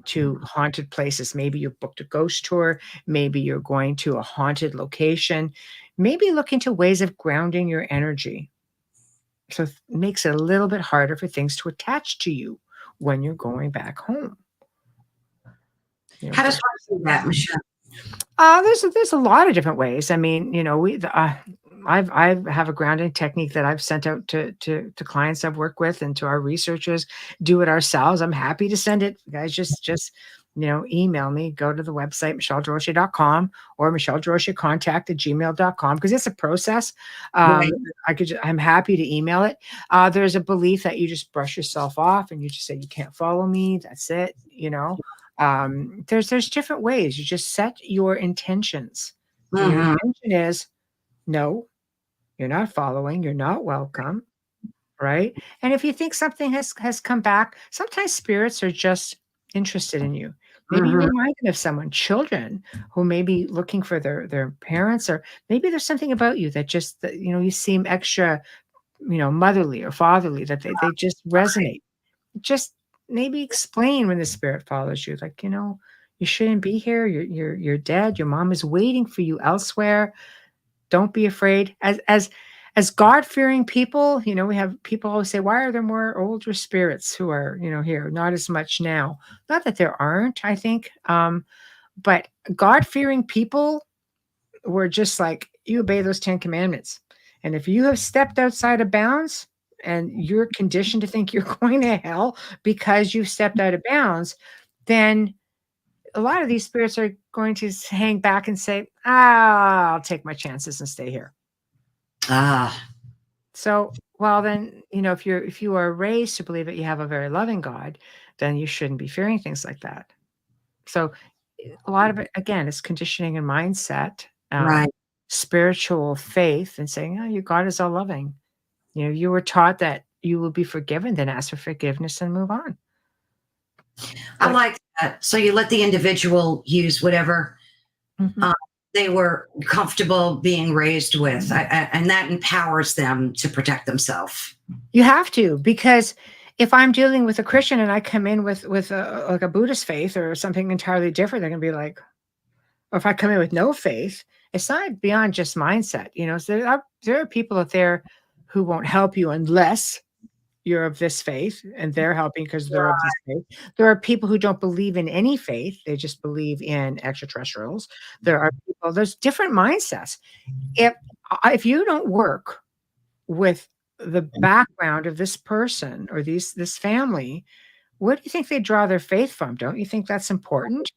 to haunted places. Maybe you booked a ghost tour. Maybe you're going to a haunted location. Maybe look into ways of grounding your energy. So it makes it a little bit harder for things to attach to you when you're going back home. How does one do that, Michelle? There's a lot of different ways. I mean, I have a grounding technique that I've sent out to clients I've worked with and to our researchers. Do it ourselves. I'm happy to send it. You guys just email me. Go to the website michelledesrochers.com or michelledesrocherscontact@gmail.com because it's a process. Right. I'm happy to email it. There's a belief that you just brush yourself off and you just say you can't follow me. That's it. There's different ways. You just set your intentions. And your intention is no, you're not following, you're not welcome, right? And if you think something has come back, sometimes spirits are just interested in you. Maybe you remind them of someone, children who may be looking for their parents, or maybe there's something about you that just you seem extra, motherly or fatherly, that they just resonate. Just maybe explain when the spirit follows you, like, you shouldn't be here. You're dead. Your mom is waiting for you elsewhere. Don't be afraid. As God-fearing people, we have people always say, why are there more older spirits who are, here? Not as much now. Not that there aren't, I think. But God-fearing people were just like, you obey those 10 commandments. And if you have stepped outside of bounds and you're conditioned to think you're going to hell because you've stepped out of bounds, then a lot of these spirits are going to hang back and say, I'll take my chances and stay here. So, well, then, if you are raised to believe that you have a very loving God, then you shouldn't be fearing things like that. So a lot of it, again, is conditioning and mindset, Right. spiritual faith, and saying, your God is all loving. You were taught that you will be forgiven, then ask for forgiveness and move on. I like that. So you let the individual use whatever they were comfortable being raised with, and that empowers them to protect themselves. You have to, because if I'm dealing with a Christian and I come in with like a Buddhist faith or something entirely different, they're going to be like, or if I come in with no faith, it's not beyond just mindset. So there are people out there who won't help you unless you're of this faith, and they're helping because they're of this faith. There are people who don't believe in any faith. They just believe in extraterrestrials. There's different mindsets. If you don't work with the background of this person or this family, where do you think they draw their faith from? Don't you think that's important?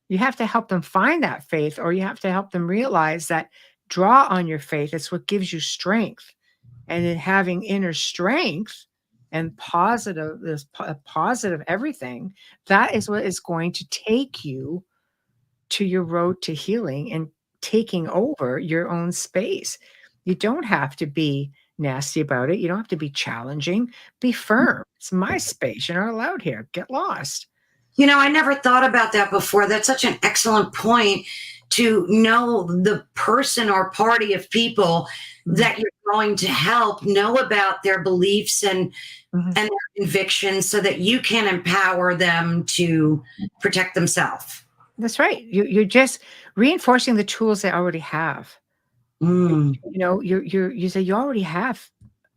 You have to help them find that faith, or you have to help them realize that draw on your faith. It's what gives you strength. And in having inner strength and positive everything, that is what is going to take you to your road to healing and taking over your own space. You don't have to be nasty about it. You don't have to be challenging. Be firm. It's my space. You're not allowed here. Get lost. I never thought about that before. That's such an excellent point, to know the person or party of people that you're going to help, know about their beliefs and their convictions, so that you can empower them to protect themselves. That's right. You're just reinforcing the tools they already have. You say you already have,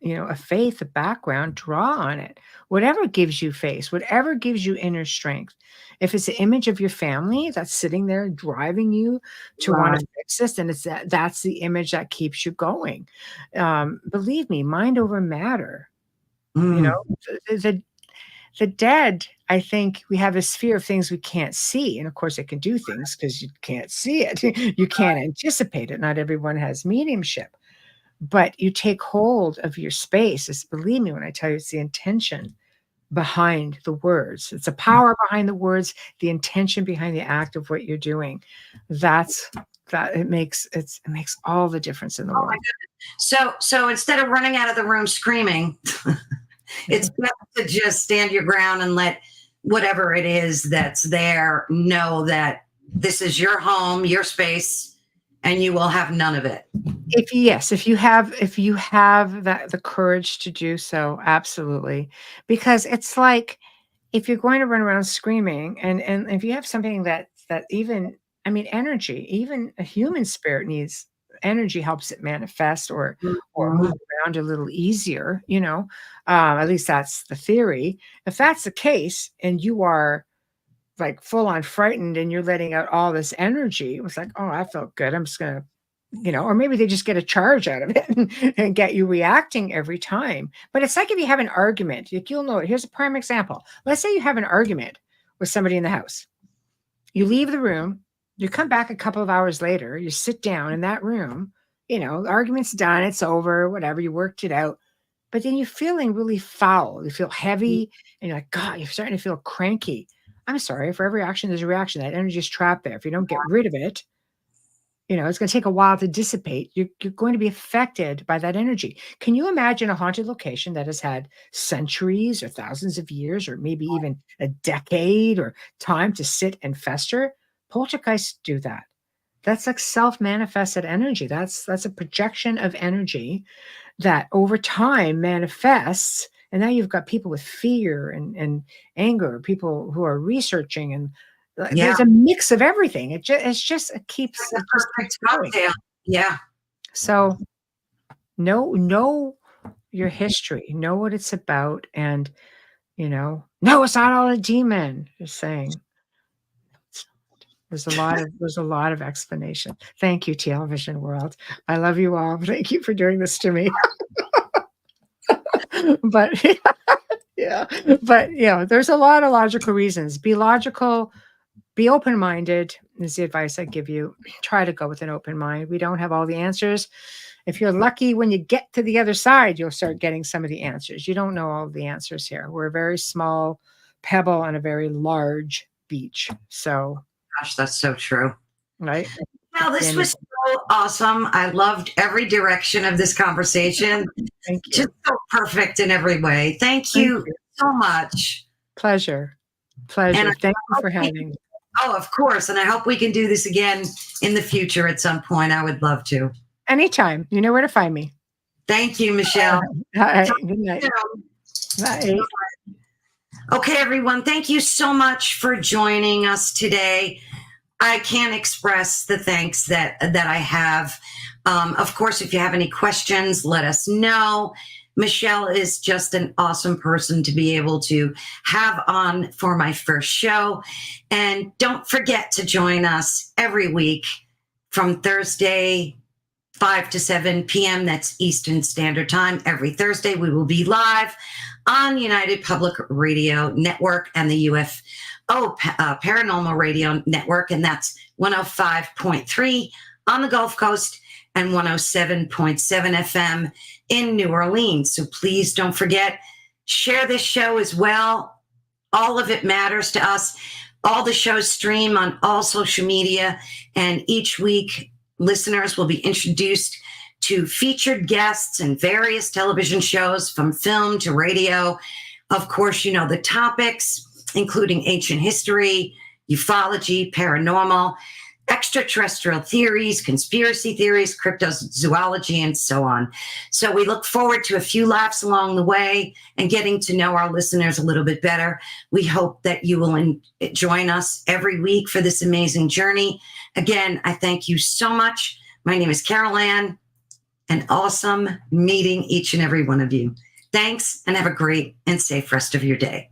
a faith, a background. Draw on it. Whatever gives you faith, whatever gives you inner strength. If it's the image of your family that's sitting there driving you to want to fix this, then that's the image that keeps you going. Believe me, mind over matter. The dead, I think we have this fear of things we can't see. And of course, it can do things because you can't see it. You can't anticipate it. Not everyone has mediumship. But you take hold of your space. Believe me when I tell you, it's the intention behind the words. It's the power behind the words, the intention behind the act of what you're doing. It makes all the difference in the world. So instead of running out of the room screaming, it's best to just stand your ground and let whatever it is that's there know that this is your home, your space, and you will have none of it. If you have the courage to do so, absolutely. Because it's like, if you're going to run around screaming, and if you have something that even, I mean, energy, even a human spirit needs energy, helps it manifest or move Mhm. around a little easier, at least that's the theory. If that's the case and you are like full on frightened and you're letting out all this energy, it was like, oh, I felt good, I'm just gonna, or maybe they just get a charge out of it and get you reacting every time. But it's like if you have an argument, like, you'll know it. Here's a prime example. Let's say you have an argument with somebody in the house. You leave the room, you come back a couple of hours later, you sit down in that room, the argument's done, it's over, whatever, you worked it out. But then you're feeling really foul. You feel heavy and you're like, God, you're starting to feel cranky. I'm sorry, for every action, there's a reaction. That energy is trapped there. If you don't get rid of it, it's going to take a while to dissipate. You're going to be affected by that energy. Can you imagine a haunted location that has had centuries or thousands of years or maybe even a decade or time to sit and fester? Poltergeists do that. That's like self-manifested energy. That's a projection of energy that over time manifests. And now you've got people with fear and anger, people who are researching, and Yeah, there's a mix of everything. It that's a just keeps perfect going. cocktail. Yeah. So know your history, know what it's about, and no, it's not all a demon. Just saying. There's a lot of explanation. Thank you, television world. I love you all. Thank you for doing this to me. But yeah, but there's a lot of logical reasons. Be logical, be open-minded is the advice I give you. Try to go with an open mind. We don't have all the answers. If you're lucky, when you get to the other side, you'll start getting some of the answers. You don't know all of the answers here. We're a very small pebble on a very large beach. So, Gosh, that's so true. right? Well, this was so awesome. I loved every direction of this conversation. Thank Just you. so perfect in every way. Thank Thank you you. so much. Pleasure. And I Thank you hope for we, having me. oh, of course. And I hope we can do this again in the future at some point. I would love to. Anytime. You know where to find me. Thank you, Michelle. All right. Good night. Bye. Okay, everyone. Thank you so much for joining us today. I can't express the thanks that I have. Of course, if you have any questions, let us know. Michelle is just an awesome person to be able to have on for my first show. And don't forget to join us every week from Thursday, 5 to 7 p.m. That's Eastern Standard Time. Every Thursday, we will be live on United Public Radio Network and the Paranormal Radio Network, and that's 105.3 on the Gulf Coast and 107.7 FM in New Orleans. So please don't forget, share this show as well. All of it matters to us. All the shows stream on all social media, and each week, listeners will be introduced to featured guests in various television shows from film to radio. Of course, the topics, including ancient history, ufology, paranormal, extraterrestrial theories, conspiracy theories, cryptozoology, and so on. So we look forward to a few laughs along the way and getting to know our listeners a little bit better. We hope that you will join us every week for this amazing journey. Again, I thank you so much. My name is Carolann, and awesome meeting each and every one of you. Thanks, and have a great and safe rest of your day.